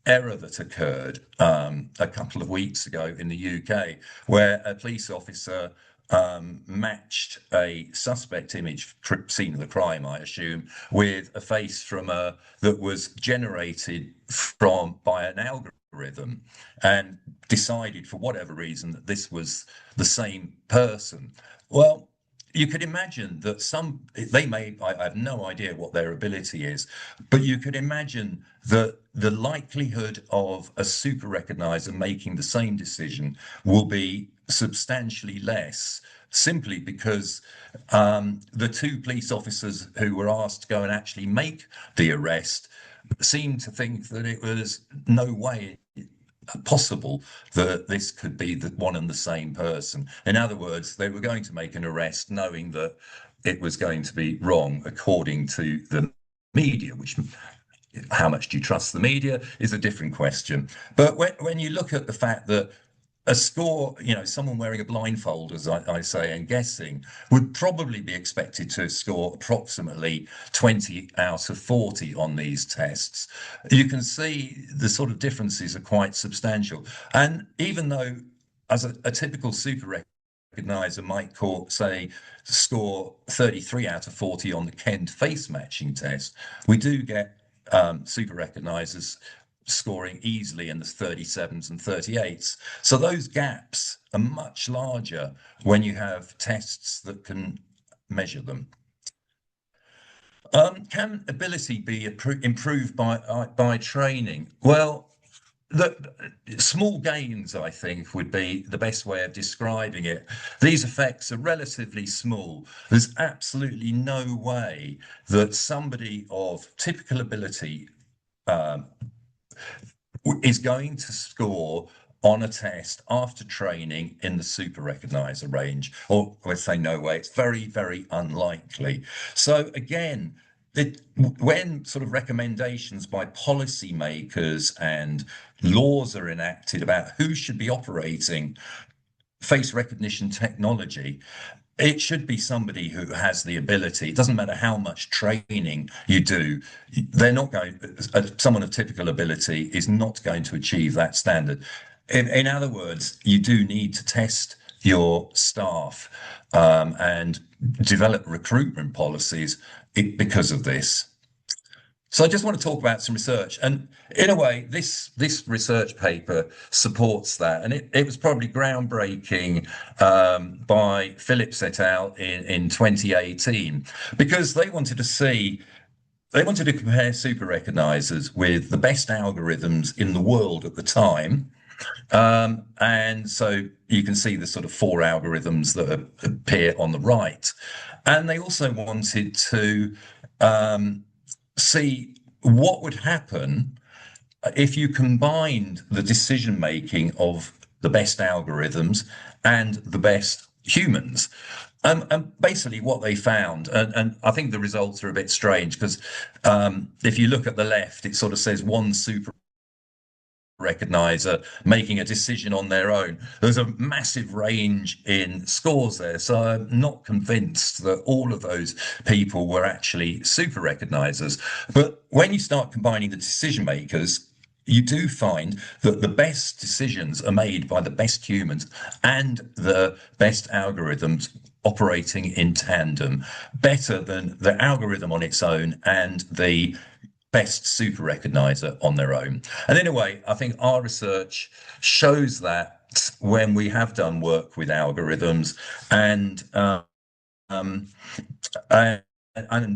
error that occurred a couple of weeks ago in the UK, where a police officer matched a suspect image, scene of the crime, I assume, with a face from that was generated by an algorithm, and decided for whatever reason that this was the same person. Well, you could imagine that I have no idea what their ability is, but you could imagine that the likelihood of a super recognizer making the same decision will be substantially less, simply because the two police officers who were asked to go and actually make the arrest seemed to think that it was no way possible that this could be the one and the same person. In other words, they were going to make an arrest knowing that it was going to be wrong according to the media, which, how much do you trust the media is a different question. But when you look at the fact that a score, someone wearing a blindfold, as I say, and guessing, would probably be expected to score approximately 20 out of 40 on these tests. You can see the sort of differences are quite substantial. And even though as a typical super recognizer might score 33 out of 40 on the Kent face matching test, we do get super recognizers scoring easily in the 37s and 38s. So those gaps are much larger when you have tests that can measure them. Can ability be improved by training? Well, the small gains, I think, would be the best way of describing it. These effects are relatively small. There's absolutely no way that somebody of typical ability is going to score on a test after training in the super recognizer range, or let's say no way. It's very, very unlikely. So again, when sort of recommendations by policymakers and laws are enacted about who should be operating face recognition technology, it should be somebody who has the ability. It doesn't matter how much training you do. Someone of typical ability is not going to achieve that standard. In other words, you do need to test your staff and develop recruitment policies because of this. So I just want to talk about some research, and in a way, this research paper supports that, and it was probably groundbreaking by Phillips et al. in 2018, because they wanted to compare super recognizers with the best algorithms in the world at the time. And so you can see the sort of 4 algorithms that appear on the right, and they also wanted to see what would happen if you combined the decision making of the best algorithms and the best humans. And basically what they found, and I think the results are a bit strange, because if you look at the left, it sort of says one super recognizer making a decision on their own. There's a massive range in scores there. So I'm not convinced that all of those people were actually super recognizers. But when you start combining the decision makers, you do find that the best decisions are made by the best humans and the best algorithms operating in tandem, better than the algorithm on its own and the best super recognizer on their own. And in a way, I think our research shows that when we have done work with algorithms and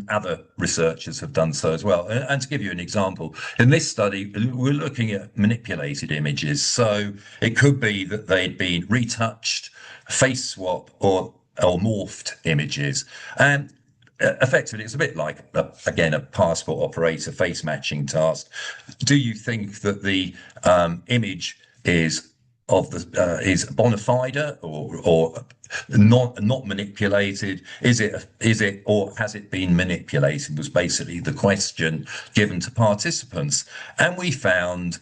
other researchers have done so as well. And to give you an example, in this study, we're looking at manipulated images. So it could be that they'd been retouched, face swap, or morphed images. And effectively, it's a bit like, again, a passport operator face matching task. Do you think that the image is bona fide or not manipulated? Is it or has it been manipulated? Was basically the question given to participants, and we found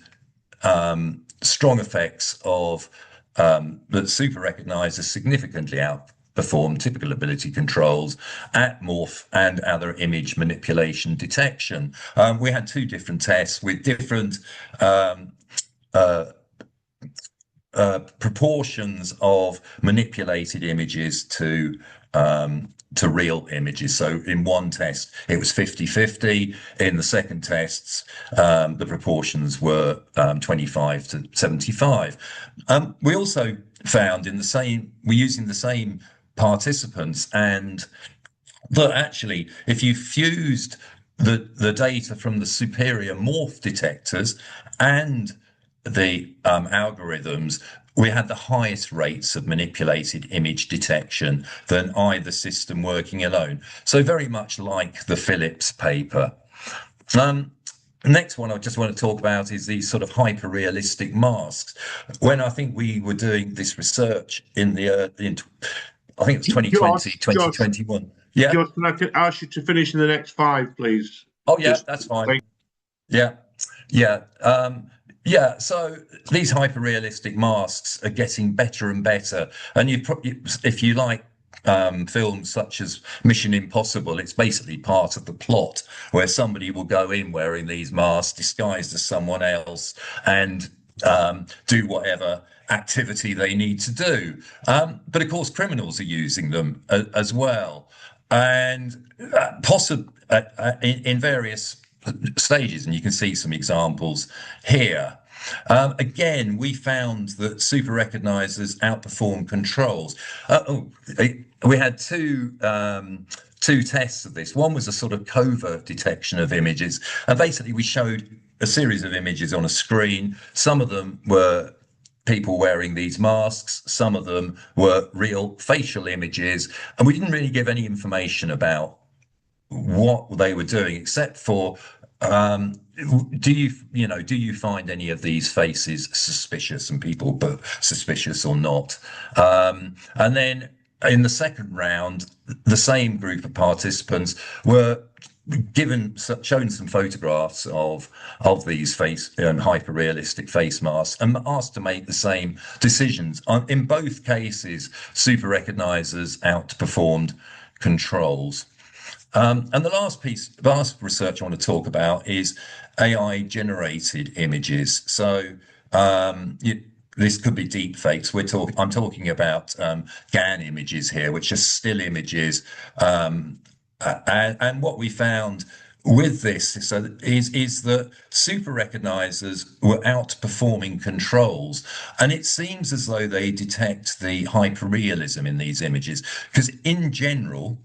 strong effects of that super recognizers significantly outperform typical ability controls at morph and other image manipulation detection. We had two different tests with different proportions of manipulated images to real images. So in one test, it was 50-50. In the second tests, the proportions were 25 to 75. We also found we're using the same participants, and that actually, if you fused the data from the superior morph detectors and the algorithms, we had the highest rates of manipulated image detection than either system working alone. So very much like the Phillips paper. Next one I just want to talk about is these sort of hyper-realistic masks. When I think we were doing this research I think it was 2020, 2021. Yeah. Josh, can I ask you to finish in the next 5, please? Oh, yeah, that's fine. Yeah. So these hyper-realistic masks are getting better and better. And if you like films such as Mission Impossible, it's basically part of the plot where somebody will go in wearing these masks disguised as someone else and do whatever activity they need to do. But of course, criminals are using them as well, and in various stages, and you can see some examples here. Again, we found that super recognizers outperform controls. We had two tests of this. One was a sort of covert detection of images, and basically we showed a series of images on a screen. Some of them were people wearing these masks, some of them were real facial images, and we didn't really give any information about what they were doing, except for do you find any of these faces suspicious, and people put suspicious or not. And then in the second round, the same group of participants were shown some photographs of these hyper-realistic face masks and asked to make the same decisions. In both cases, super recognizers outperformed controls. And the last research I want to talk about is AI generated images. So this could be deep fakes. I'm talking about GAN images here, which are still images. And what we found with this is that super recognizers were outperforming controls, and it seems as though they detect the hyperrealism in these images, because in general,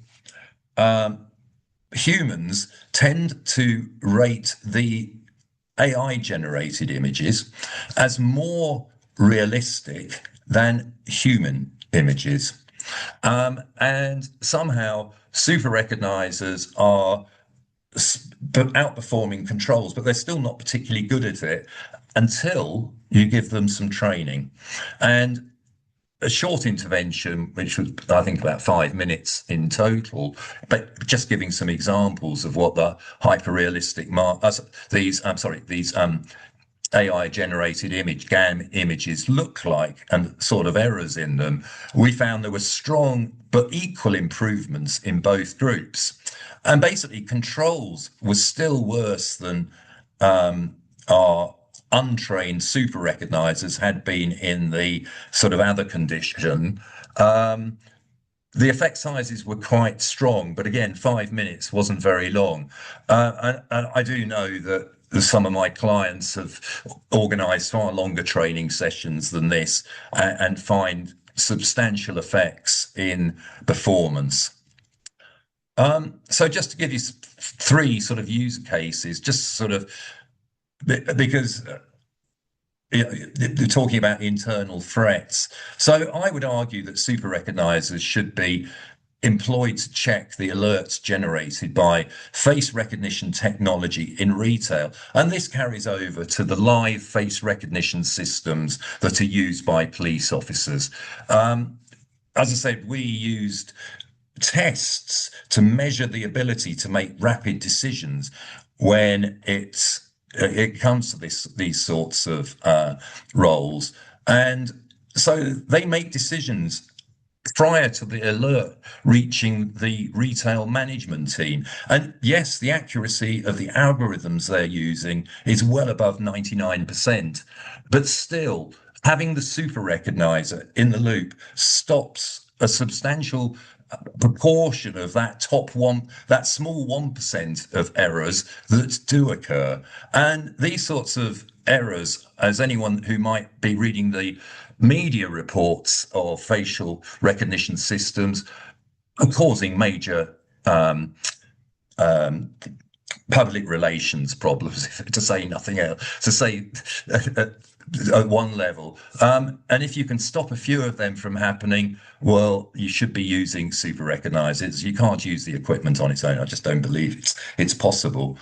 humans tend to rate the AI generated images as more realistic than human images. And somehow super recognizers are outperforming controls, but they're still not particularly good at it until you give them some training. And a short intervention, which was, I think, about 5 minutes in total, but just giving some examples of what the hyper-realistic AI generated GAN images look like and sort of errors in them, we found there were strong but equal improvements in both groups. And basically controls was still worse than our untrained super recognizers had been in the sort of other condition. The effect sizes were quite strong, but again, 5 minutes wasn't very long. And I do know that some of my clients have organised far longer training sessions than this and find substantial effects in performance. So just to give you 3 sort of use cases, just sort of because they're talking about internal threats. So I would argue that super recognizers should be employed to check the alerts generated by face recognition technology in retail. And this carries over to the live face recognition systems that are used by police officers. As I said, we used tests to measure the ability to make rapid decisions when it comes to these sorts of roles. And so they make decisions prior to the alert reaching the retail management team. And yes, the accuracy of the algorithms they're using is well above 99%, but still having the super recognizer in the loop stops a substantial proportion of that that small 1% of errors that do occur. And these sorts of errors, as anyone who might be reading the media reports of facial recognition systems, are causing major public relations problems, to say nothing else, to say at one level. And if you can stop a few of them from happening, well, you should be using super recognizers. You can't use the equipment on its own. I just don't believe it's possible.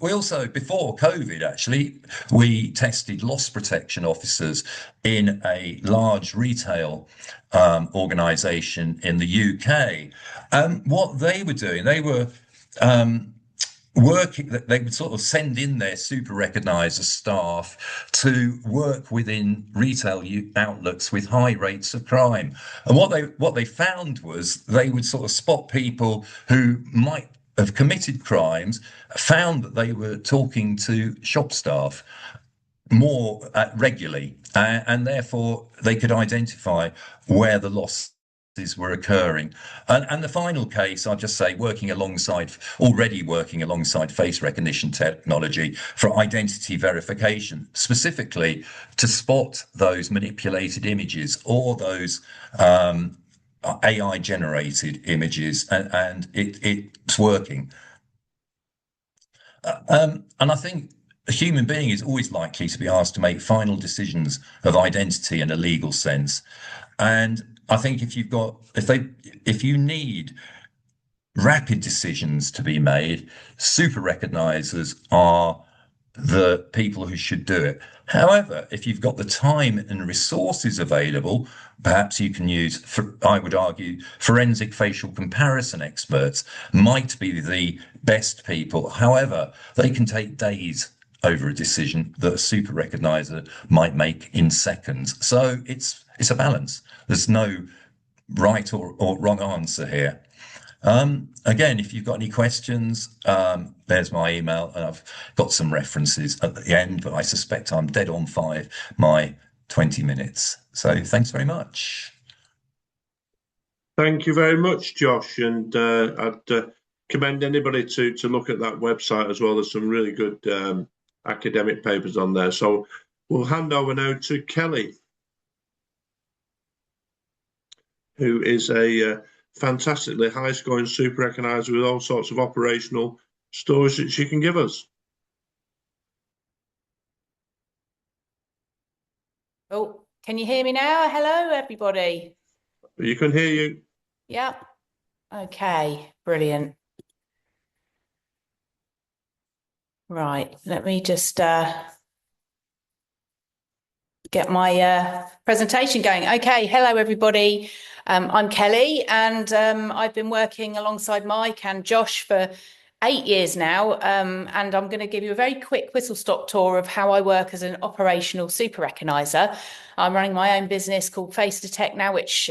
We also, before COVID, actually, we tested loss protection officers in a large retail organization in the UK. What they were doing, they were working, they would sort of send in their super recognizer staff to work within retail outlets with high rates of crime. And what they found was they would sort of spot people who might have committed crimes, found that they were talking to shop staff more regularly, and therefore they could identify where the losses were occurring. And the final case, I'll just say, already working alongside face recognition technology for identity verification, specifically to spot those manipulated images or those AI generated images, and it's working. And I think a human being is always likely to be asked to make final decisions of identity in a legal sense. And I think if you need rapid decisions to be made, super recognizers are the people who should do it. However, if you've got the time and resources available, perhaps you can use, I would argue, forensic facial comparison experts might be the best people. However, they can take days over a decision that a super recognizer might make in seconds. So it's a balance. There's no right or wrong answer here. Again, if you've got any questions, there's my email, and I've got some references at the end, but I suspect I'm dead on my 20 minutes. So thanks very much. Thank you very much, Josh. And I'd commend anybody to look at that website as well. There's some really good academic papers on there. So we'll hand over now to Kelly, who is a fantastically high-scoring super recognizer with all sorts of operational stories that she can give us. Oh, can you hear me now? Hello, everybody. You can hear you. Yep. Okay, brilliant. Right, let me just get my presentation going. Okay, hello, everybody. I'm Kelly, and I've been working alongside Mike and Josh for 8 years now, and I'm going to give you a very quick whistle-stop tour of how I work as an operational super recogniser. I'm running my own business called Face Detect now, which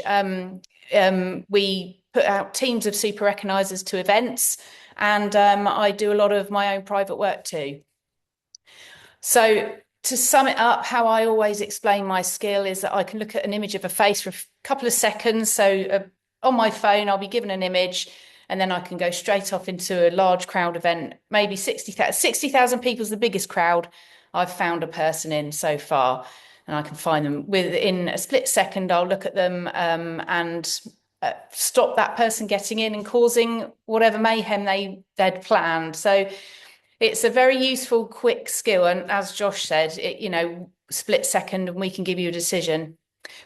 we put out teams of super recognisers to events, and I do a lot of my own private work too. So to sum it up, how I always explain my skill is that I can look at an image of a face for a couple of seconds. So on my phone, I'll be given an image, and then I can go straight off into a large crowd event. Maybe 60,000 people is the biggest crowd I've found a person in so far. And I can find them within a split second. I'll look at them and stop that person getting in and causing whatever mayhem they'd planned. So it's a very useful, quick skill. And as Josh said, split second, and we can give you a decision.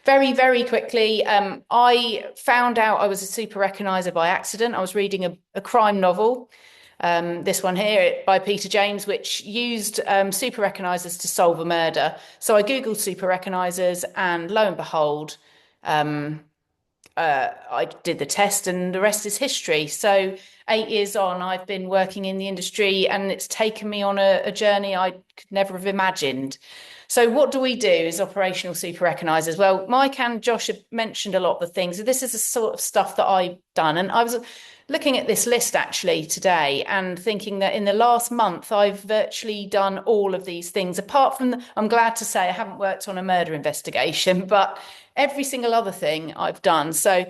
Very, very quickly, I found out I was a super recogniser by accident. I was reading a crime novel, this one here by Peter James, which used super recognisers to solve a murder. So I Googled super recognisers, and lo and behold, I did the test, and the rest is history. So 8 years on, I've been working in the industry, and it's taken me on a journey I could never have imagined. So what do we do as operational super recognisers? Well, Mike and Josh have mentioned a lot of the things. This is the sort of stuff that I've done. And I was looking at this list actually today and thinking that in the last month, I've virtually done all of these things. Apart from, I'm glad to say I haven't worked on a murder investigation, but every single other thing I've done. So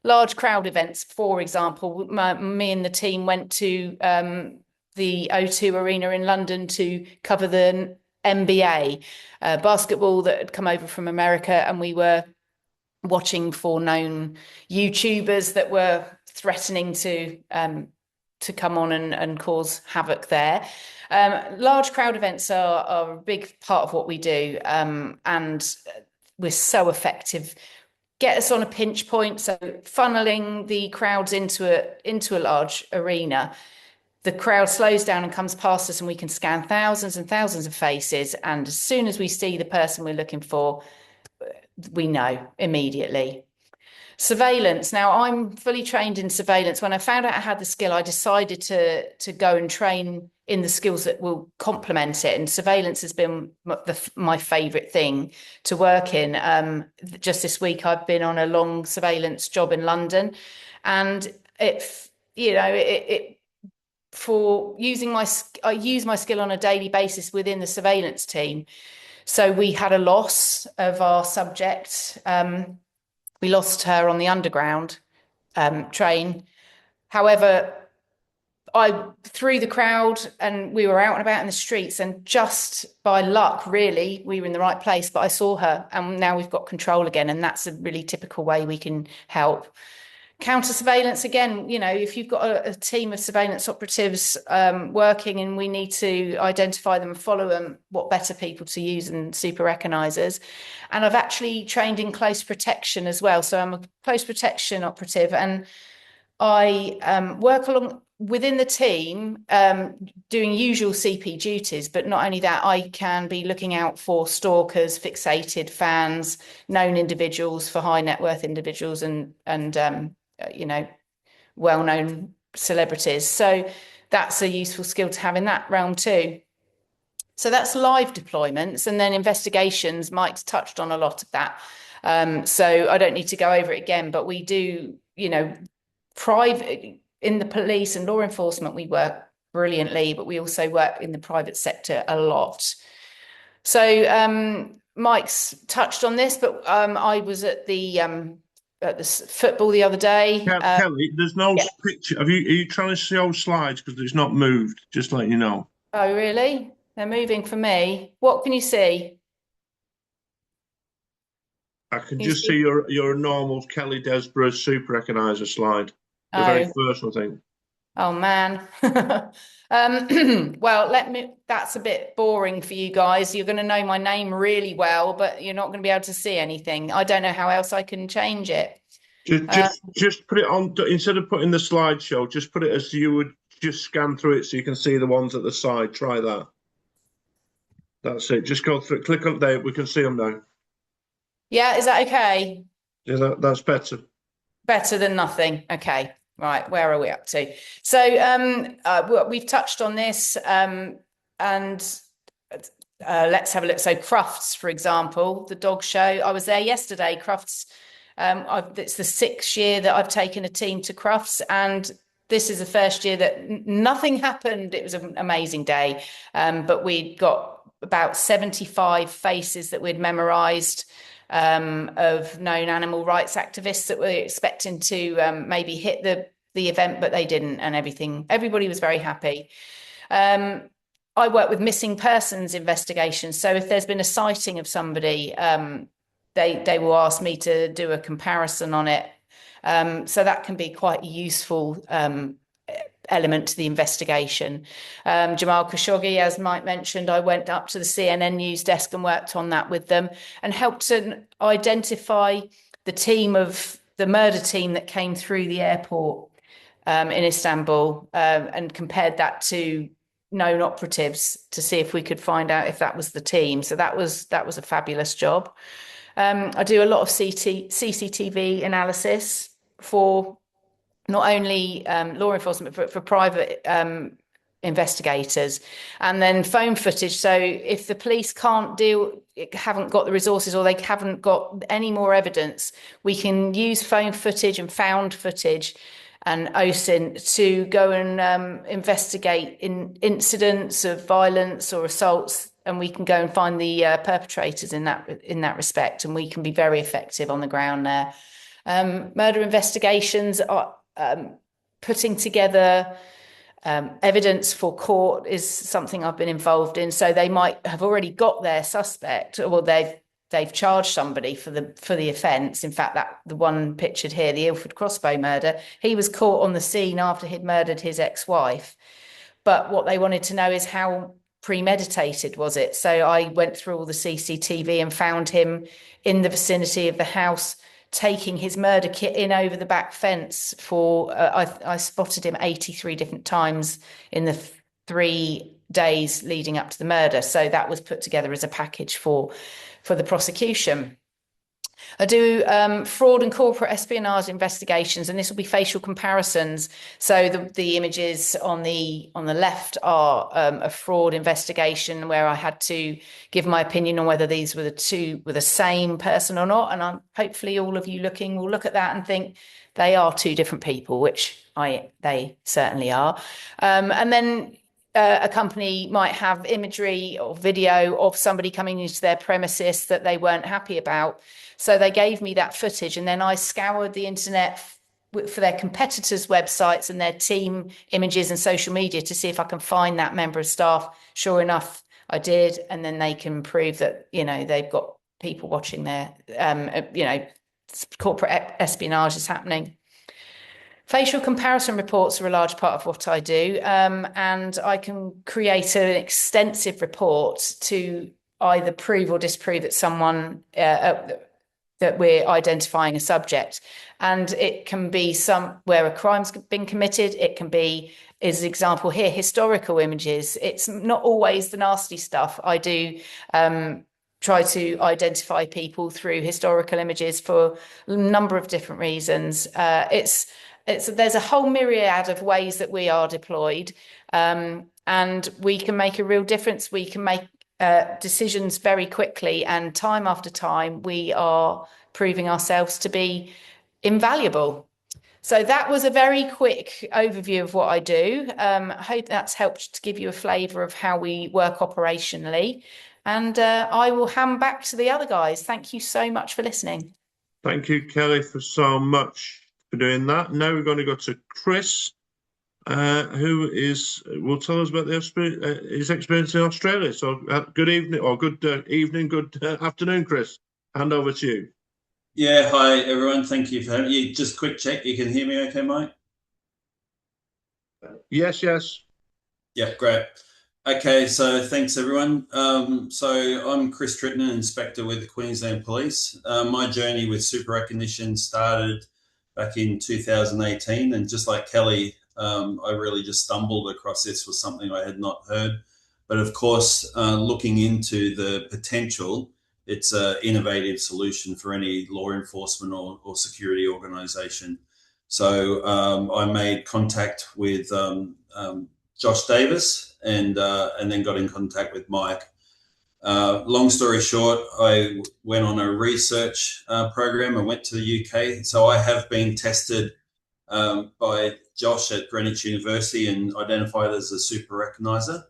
large crowd events, for example, me and the team went to the O2 Arena in London to cover the NBA basketball that had come over from America, and we were watching for known YouTubers that were threatening to come on and cause havoc there. Large crowd events are a big part of what we do, and we're so effective. Get us on a pinch point, so funneling the crowds into a large arena. The crowd slows down and comes past us, and we can scan thousands and thousands of faces. And as soon as we see the person we're looking for, we know immediately. Surveillance. Now, I'm fully trained in surveillance. When I found out I had the skill, I decided to go and train in the skills that will complement it. And surveillance has been my favourite thing to work in. Just this week, I've been on a long surveillance job in London, and I use my skill on a daily basis within the surveillance team. So we had a loss of our subject. We lost her on the underground train. However, I through the crowd, and we were out and about in the streets, and just by luck, really, we were in the right place, but I saw her, and now we've got control again. And that's a really typical way we can help. Counter surveillance, again, if you've got a team of surveillance operatives working, and we need to identify them and follow them, what better people to use than super recognisers? And I've actually trained in close protection as well. So I'm a close protection operative, and I work along within the team doing usual CP duties. But not only that, I can be looking out for stalkers, fixated fans, known individuals, for high net worth individuals, and well-known celebrities. So that's a useful skill to have in that realm too. So that's live deployments, and then investigations. Mike's touched on a lot of that. So I don't need to go over it again, but we do, private in the police and law enforcement, we work brilliantly, but we also work in the private sector a lot. So Mike's touched on this, but I was at the football the other day. Kelly, there's no picture. Are you trying to see old slides? Because it's not moved, just letting you know. Oh, really? They're moving for me. What can you see? I can just see your normal Kelly Desborough super recogniser slide. The very first one, I think. Oh, man. Well, that's a bit boring for you guys. You're going to know my name really well, but you're not going to be able to see anything. I don't know how else I can change it. Just put it on, instead of putting the slideshow, just put it as you would just scan through it so you can see the ones at the side. Try that. That's it. Just go through it. Click on there. We can see them now. Yeah, is that okay? Yeah, that's better. Better than nothing. Okay. Right, where are we up to? So we've touched on this, and let's have a look. So Crufts, for example, the dog show. I was there yesterday. Crufts. It's the 6th year that I've taken a team to Crufts, and this is the first year that nothing happened. It was an amazing day, but we'd got about 75 faces that we'd memorized of known animal rights activists that were expecting to maybe hit the event, but they didn't, and everybody was very happy. I work with missing persons investigations, so if there's been a sighting of somebody, they will ask me to do a comparison on it. So that can be quite a useful element to the investigation. Jamal Khashoggi, as Mike mentioned, I went up to the CNN news desk and worked on that with them and helped to identify the murder team that came through the airport in Istanbul, and compared that to known operatives to see if we could find out if that was the team. So that was a fabulous job. I do a lot of CCTV analysis for not only law enforcement, but for private investigators, and then phone footage. So if the police haven't got the resources, or they haven't got any more evidence, we can use phone footage and found footage and OSINT to go and investigate incidents of violence or assaults, and we can go and find the perpetrators in that respect, and we can be very effective on the ground there. Murder investigations are putting together evidence for court is something I've been involved in. So they might have already got their suspect, or they've charged somebody for the offence. In fact, the one pictured here, the Ilford Crossbow murder, he was caught on the scene after he'd murdered his ex-wife. But what they wanted to know is how premeditated was it. So I went through all the CCTV and found him in the vicinity of the house, taking his murder kit in over the back fence I spotted him 83 different times in the 3 days leading up to the murder. So that was put together as a package for the prosecution. I do fraud and corporate espionage investigations, and this will be facial comparisons. So the images on the left are a fraud investigation where I had to give my opinion on whether these were the same person or not. And hopefully all of you will look at that and think they are 2 different people, which they certainly are. And then a company might have imagery or video of somebody coming into their premises that they weren't happy about. So they gave me that footage, and then I scoured the internet for their competitors' websites and their team images and social media to see if I can find that member of staff. Sure enough, I did. And then they can prove that, they've got people watching their, corporate espionage is happening. Facial comparison reports are a large part of what I do, and I can create an extensive report to either prove or disprove that someone that we're identifying a subject. And it can be where a crime's been committed. It can be, as an example here, historical images. It's not always the nasty stuff. I do try to identify people through historical images for a number of different reasons. There's a whole myriad of ways that we are deployed, and we can make a real difference. We can make decisions very quickly, and time after time we are proving ourselves to be invaluable. So that was a very quick overview of what I do. I hope that's helped to give you a flavour of how we work operationally, and I will hand back to the other guys. Thank you so much for listening. Thank you, Kelly, for so much for doing that. Now we're going to go to Chris, who will tell us about his experience in Australia. So good evening, or good evening, good afternoon, Chris. Hand over to you. Yeah, hi everyone. Thank you for having me. Just quick check. You can hear me okay, Mike? Yes. Yeah, great. Okay, so thanks everyone. So I'm Chris Tritton, Inspector with the Queensland Police. My journey with super recognition started back in 2018, and just like Kelly, I really just stumbled across this. Was something I had not heard. But of course, looking into the potential, it's an innovative solution for any law enforcement or security organisation. So I made contact with Josh Davis and then got in contact with Mike. Long story short, I went on a research program. I went to the UK. So I have been tested by Josh at Greenwich University and identified as a super recognizer.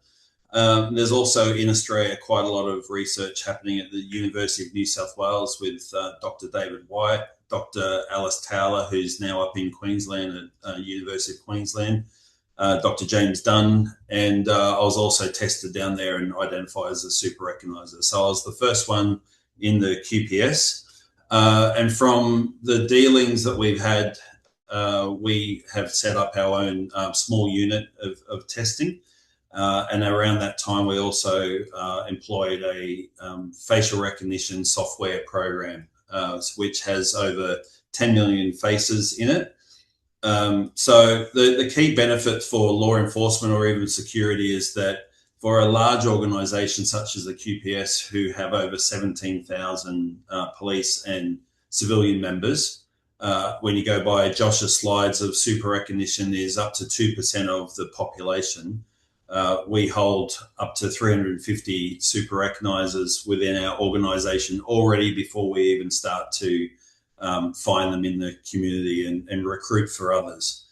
There's also in Australia quite a lot of research happening at the University of New South Wales with Dr. David White, Dr. Alice Towler, who's now up in Queensland at University of Queensland, Dr. James Dunn, and I was also tested down there and identified as a super recognizer. So I was the first one in the QPS. And from the dealings that we've had, we have set up our own small unit of testing. And around that time, we also employed a facial recognition software program, which has over 10 million faces in it. So the key benefit for law enforcement or even security is that for a large organisation such as the QPS, who have over 17,000 police and civilian members, when you go by Josh's slides of super recognition is up to 2% of the population. We hold up to 350 super recognisers within our organisation already before we even start to find them in the community and recruit for others.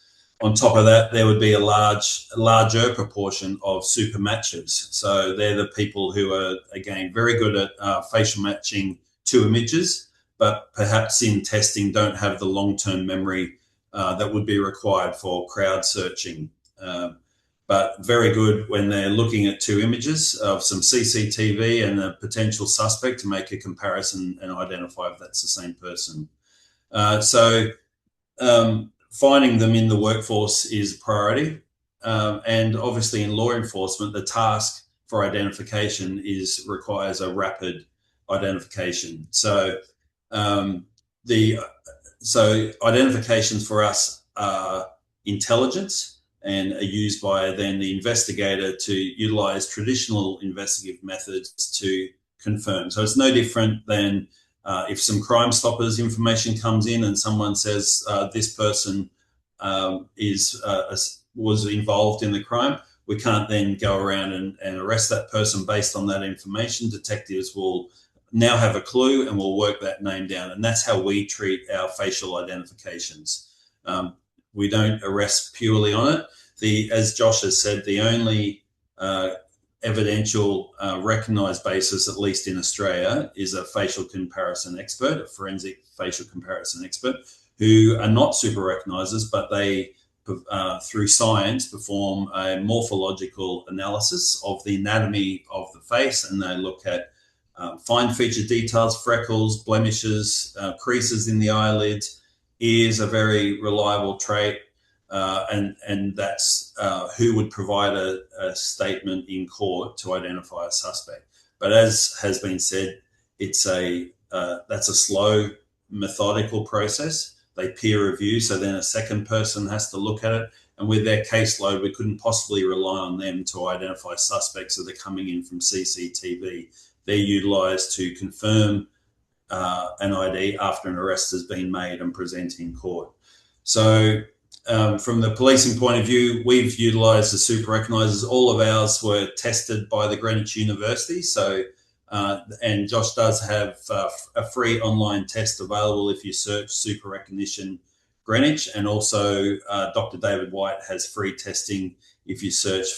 On top of that, there would be a larger proportion of super matchers. So they're the people who are, again, very good at facial matching two images, but perhaps in testing don't have the long-term memory that would be required for crowd searching. But very good when they're looking at two images of some CCTV and a potential suspect to make a comparison and identify if that's the same person. So finding them in the workforce is a priority. And obviously in law enforcement, the task for identification requires a rapid identification. So identifications for us are intelligence, and are used by then the investigator to utilize traditional investigative methods to confirm. So it's no different than if some Crime Stoppers information comes in and someone says this person was involved in the crime, we can't then go around and arrest that person based on that information. Detectives will now have a clue and will work that name down. And that's how we treat our facial identifications. We don't arrest purely on it. As Josh has said, the only evidential recognised basis, at least in Australia, is a facial comparison expert, a forensic facial comparison expert, who are not super recognisers, but they, through science, perform a morphological analysis of the anatomy of the face, and they look at fine feature details, freckles, blemishes, creases in the eyelids. Ears are very reliable trait. And that's who would provide a statement in court to identify a suspect. But as has been said, that's a slow, methodical process. They peer review, so then a second person has to look at it. And with their caseload, we couldn't possibly rely on them to identify suspects that are coming in from CCTV. They're utilised to confirm an ID after an arrest has been made and present in court. So from the policing point of view, we've utilised the super recognisers. All of ours were tested by the Greenwich University. So, and Josh does have a free online test available if you search super recognition Greenwich, and also Dr. David White has free testing if you search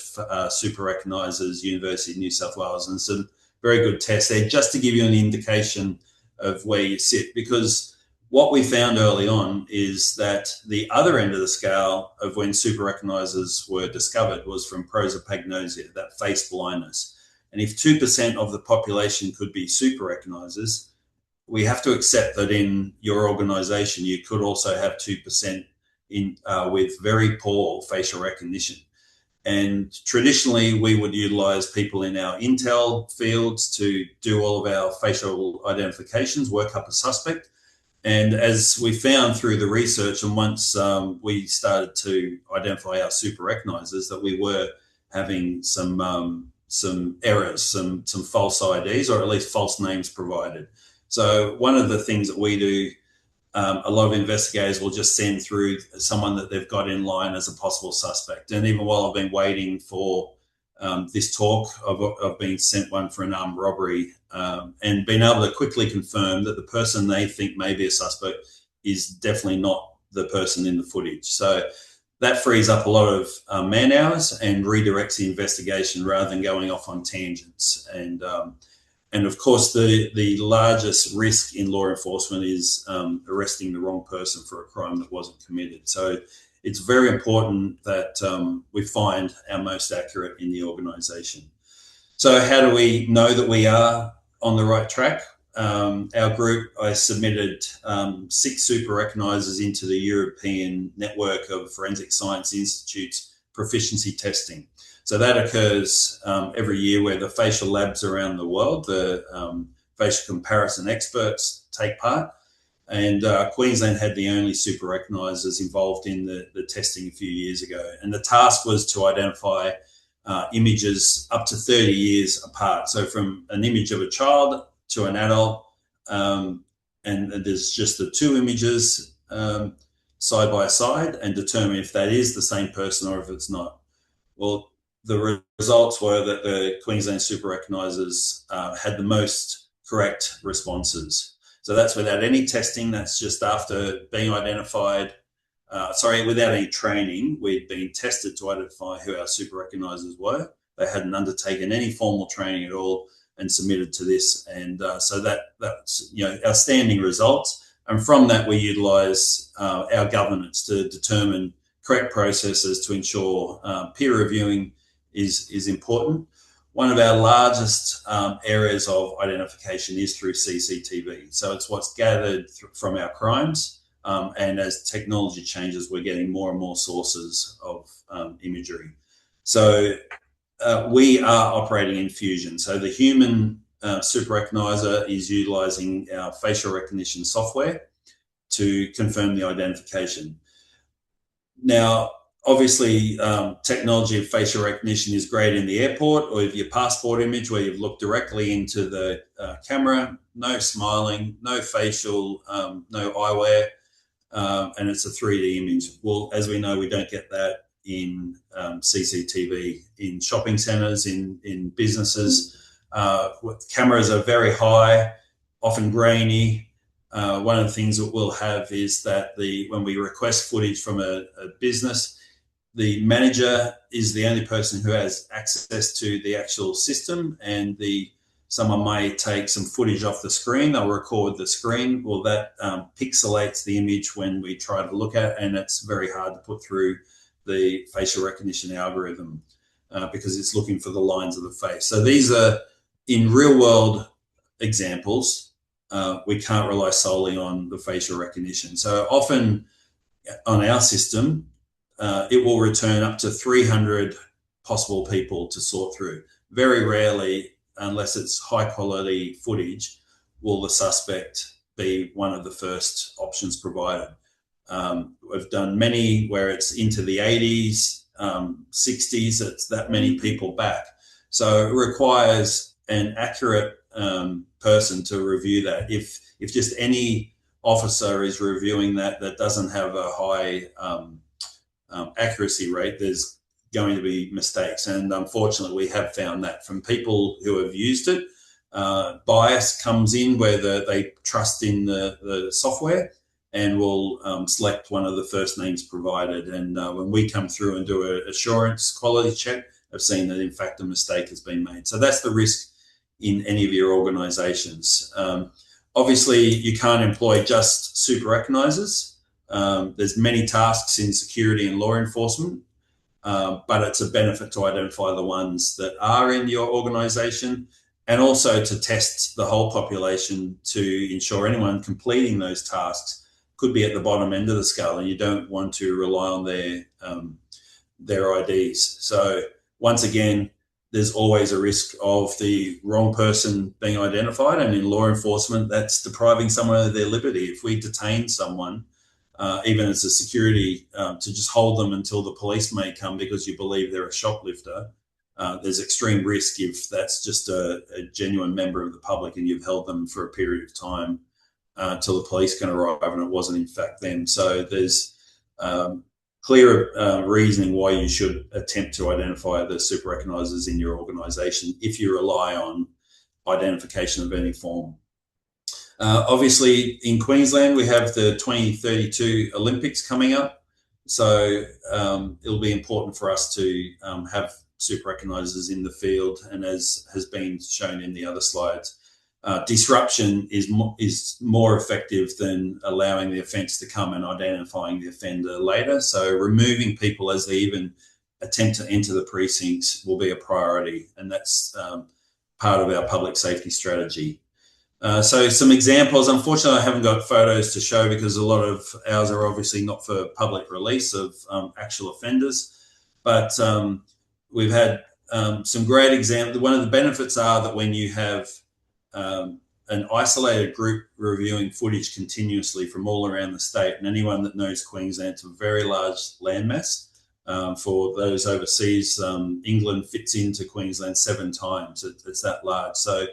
super recognisers University of New South Wales. And it's a very good test there, just to give you an indication of where you sit, because what we found early on is that the other end of the scale of when super recognisers were discovered was from prosopagnosia, that face blindness. And if 2% of the population could be super recognisers, we have to accept that in your organisation you could also have 2% with very poor facial recognition. And traditionally, we would utilise people in our intel fields to do all of our facial identifications, work up a suspect. And as we found through the research, and once we started to identify our super recognisers, that we were having some errors, some false IDs, or at least false names provided. So one of the things that we do a lot of investigators will just send through someone that they've got in line as a possible suspect. And even while I've been waiting for this talk, I've been sent one for an armed robbery, and been able to quickly confirm that the person they think may be a suspect is definitely not the person in the footage. So that frees up a lot of man hours and redirects the investigation rather than going off on tangents. And of course, the largest risk in law enforcement is arresting the wrong person for a crime that wasn't committed. So it's very important that we find our most accurate in the organisation. So how do we know that we are on the right track? Our group, I submitted 6 super recognisers into the European network of Forensic Science Institutes proficiency testing. So that occurs every year, where the facial labs around the world, the facial comparison experts, take part. And Queensland had the only super recognisers involved in the testing a few years ago. And the task was to identify images up to 30 years apart. So from an image of a child to an adult, and there's just the 2 images side by side, and determine if that is the same person or if it's not. Well, the results were that the Queensland super recognisers had the most correct responses. So that's without any testing. That's just after being identified, without any training. We'd been tested to identify who our super recognisers were. They hadn't undertaken any formal training at all and submitted to this. And so that's outstanding results. And from that, we utilise our governance to determine correct processes to ensure peer reviewing is important. One of our largest areas of identification is through CCTV. So it's what's gathered from our crimes. And as technology changes, we're getting more and more sources of imagery. So we are operating in fusion. So the human super recogniser is utilising our facial recognition software to confirm the identification. Now, obviously, technology of facial recognition is great in the airport or with your passport image, where you've looked directly into the camera, no smiling, no facial, no eyewear, and it's a 3D image. Well, as we know, we don't get that in CCTV, in shopping centres, in businesses. Cameras are very high, often grainy. One of the things that we'll have is that when we request footage from a business, the manager is the only person who has access to the actual system, and someone may take some footage off the screen. They'll record the screen. Well, that pixelates the image when we try to look at it, and it's very hard to put through the facial recognition algorithm because it's looking for the lines of the face. So these are, in real world examples, we can't rely solely on the facial recognition. So often on our system, it will return up to 300 possible people to sort through. Very rarely, unless it's high quality footage, will the suspect be one of the first options provided. We've done many where it's into the 80s, 60s, it's that many people back. So it requires an accurate person to review that. If just any officer is reviewing that doesn't have a high accuracy rate, there's going to be mistakes. And unfortunately, we have found that from people who have used it. Bias comes in where they trust in the software and will select one of the first names provided. And when we come through and do an assurance quality check, I've seen that in fact a mistake has been made. So that's the risk in any of your organisations. Obviously, you can't employ just super recognisers. There's many tasks in security and law enforcement, but it's a benefit to identify the ones that are in your organisation, and also to test the whole population to ensure anyone completing those tasks could be at the bottom end of the scale, and you don't want to rely on their IDs. So once again, there's always a risk of the wrong person being identified, and in law enforcement, that's depriving someone of their liberty. If we detain someone, even as a security, to just hold them until the police may come because you believe they're a shoplifter, there's extreme risk if that's just a genuine member of the public and you've held them for a period of time till the police can arrive, and it wasn't in fact them. So there's clear reasoning why you should attempt to identify the super recognisers in your organisation if you rely on identification of any form. Obviously, in Queensland, we have the 2032 Olympics coming up. So it'll be important for us to have super recognisers in the field, and as has been shown in the other slides, disruption is more effective than allowing the offence to come and identifying the offender later. So removing people as they even attempt to enter the precincts will be a priority, and that's part of our public safety strategy. So some examples, unfortunately I haven't got photos to show because a lot of ours are obviously not for public release of actual offenders, but we've had some great examples. One of the benefits are that when you have an isolated group reviewing footage continuously from all around the state, and anyone that knows Queensland, it's a very large landmass. For those overseas, England fits into Queensland 7 times. It's that large. So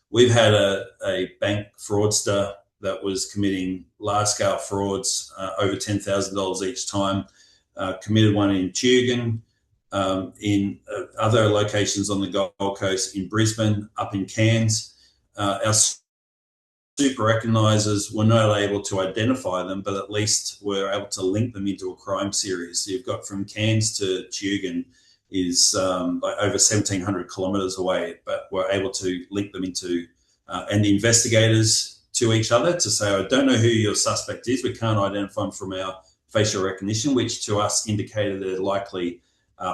we've had a bank fraudster that was committing large-scale frauds, over $10,000 each time, committed one in Tritton, in other locations on the Gold Coast, in Brisbane, up in Cairns. Our super recognisers were not able to identify them, but at least were able to link them into a crime series. So you've got from Cairns to Tritton is like over 1,700 kilometres away, but we're able to link them into and the investigators to each other to say, I don't know who your suspect is. We can't identify them from our facial recognition, which to us indicated they're likely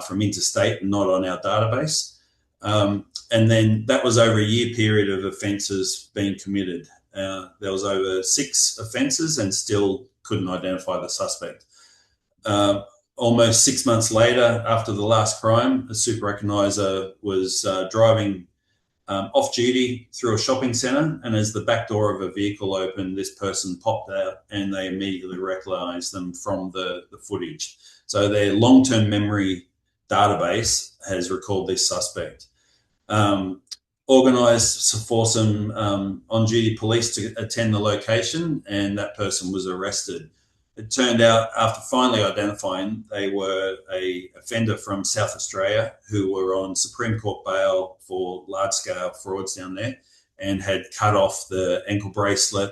from interstate and not on our database. And then that was over a year period of offences being committed. There was over 6 offences and still couldn't identify the suspect. Almost 6 months later, after the last crime, a super recogniser was driving off duty through a shopping centre, and as the back door of a vehicle opened, this person popped out and they immediately recognised them from the footage. So their long-term memory database has recalled this suspect. Organised for some on-duty police to attend the location, and that person was arrested. It turned out, after finally identifying, they were an offender from South Australia who were on Supreme Court bail for large-scale frauds down there and had cut off the ankle bracelet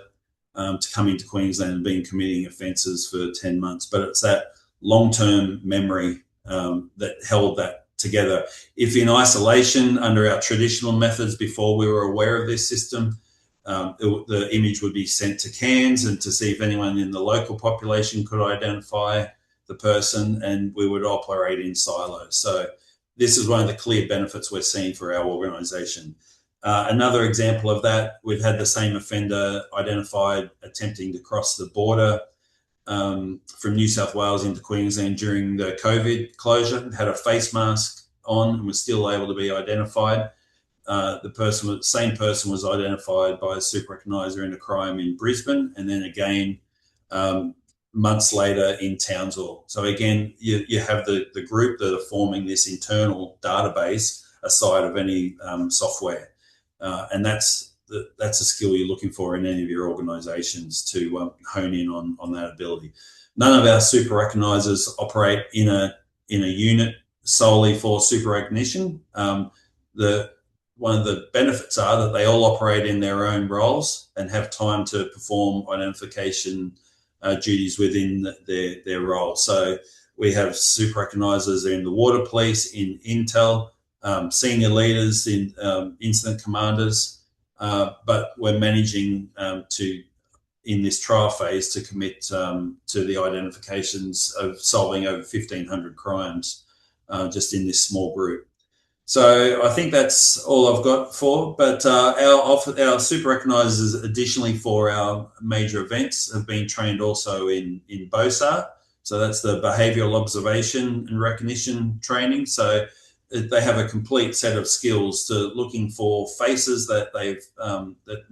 to come into Queensland and been committing offences for 10 months. But it's that long-term memory that held that together. If in isolation under our traditional methods before we were aware of this system, the image would be sent to Cairns and to see if anyone in the local population could identify the person, and we would operate in silos. So this is one of the clear benefits we're seeing for our organisation. Another example of that, we've had the same offender identified attempting to cross the border from New South Wales into Queensland during the COVID closure, had a face mask on and was still able to be identified. The same person was identified by a super recogniser in a crime in Brisbane, and then again months later in Townsville. So again, you have the group that are forming this internal database aside of any software, and that's a skill you're looking for in any of your organisations to hone in on that ability. None of our super recognisers operate in a unit solely for super recognition. One of the benefits are that they all operate in their own roles and have time to perform identification duties within their role. So we have super recognisers in the water police, in Intel, senior leaders, in incident commanders, but we're managing in this trial phase to commit to the identifications of solving over 1,500 crimes just in this small group. So I think that's all I've got for, but our super recognisers additionally for our major events have been trained also in BOSAR. So that's the behavioural observation and recognition training. So they have a complete set of skills to looking for faces that they've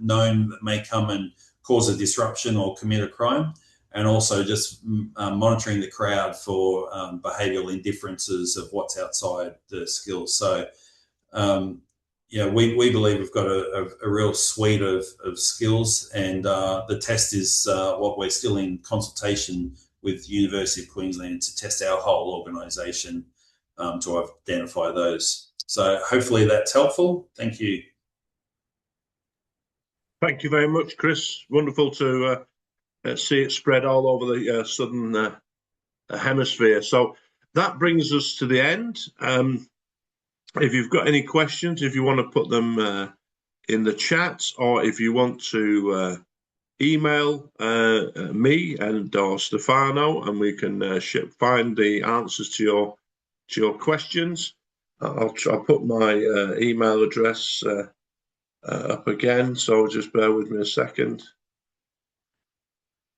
known that may come and cause a disruption or commit a crime, and also just monitoring the crowd for behavioural indifferences of what's outside the skills. So we believe we've got a real suite of skills, and the test is what we're still in consultation with the University of Queensland to test our whole organisation to identify those. So hopefully that's helpful. Thank you. Thank you very much, Chris. Wonderful to see it spread all over the southern hemisphere. So that brings us to the end. If you've got any questions, if you want to put them in the chat, or if you want to email me and or Stefano, and we can find the answers to your questions. I'll put my email address up again, so just bear with me a second,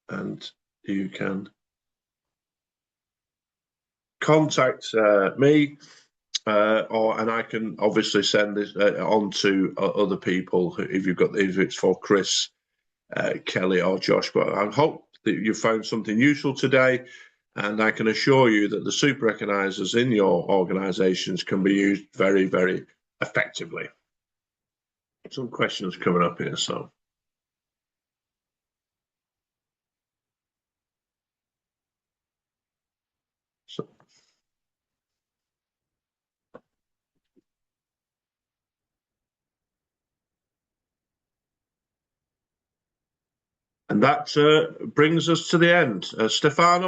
and you can contact me, and I can obviously send this on to other people if it's for Chris, Kelly, or Josh. But I hope that you found something useful today, and I can assure you that the super recognisers in your organisations can be used very, very effectively. Some questions coming up here, so. And that brings us to the end. Stefano?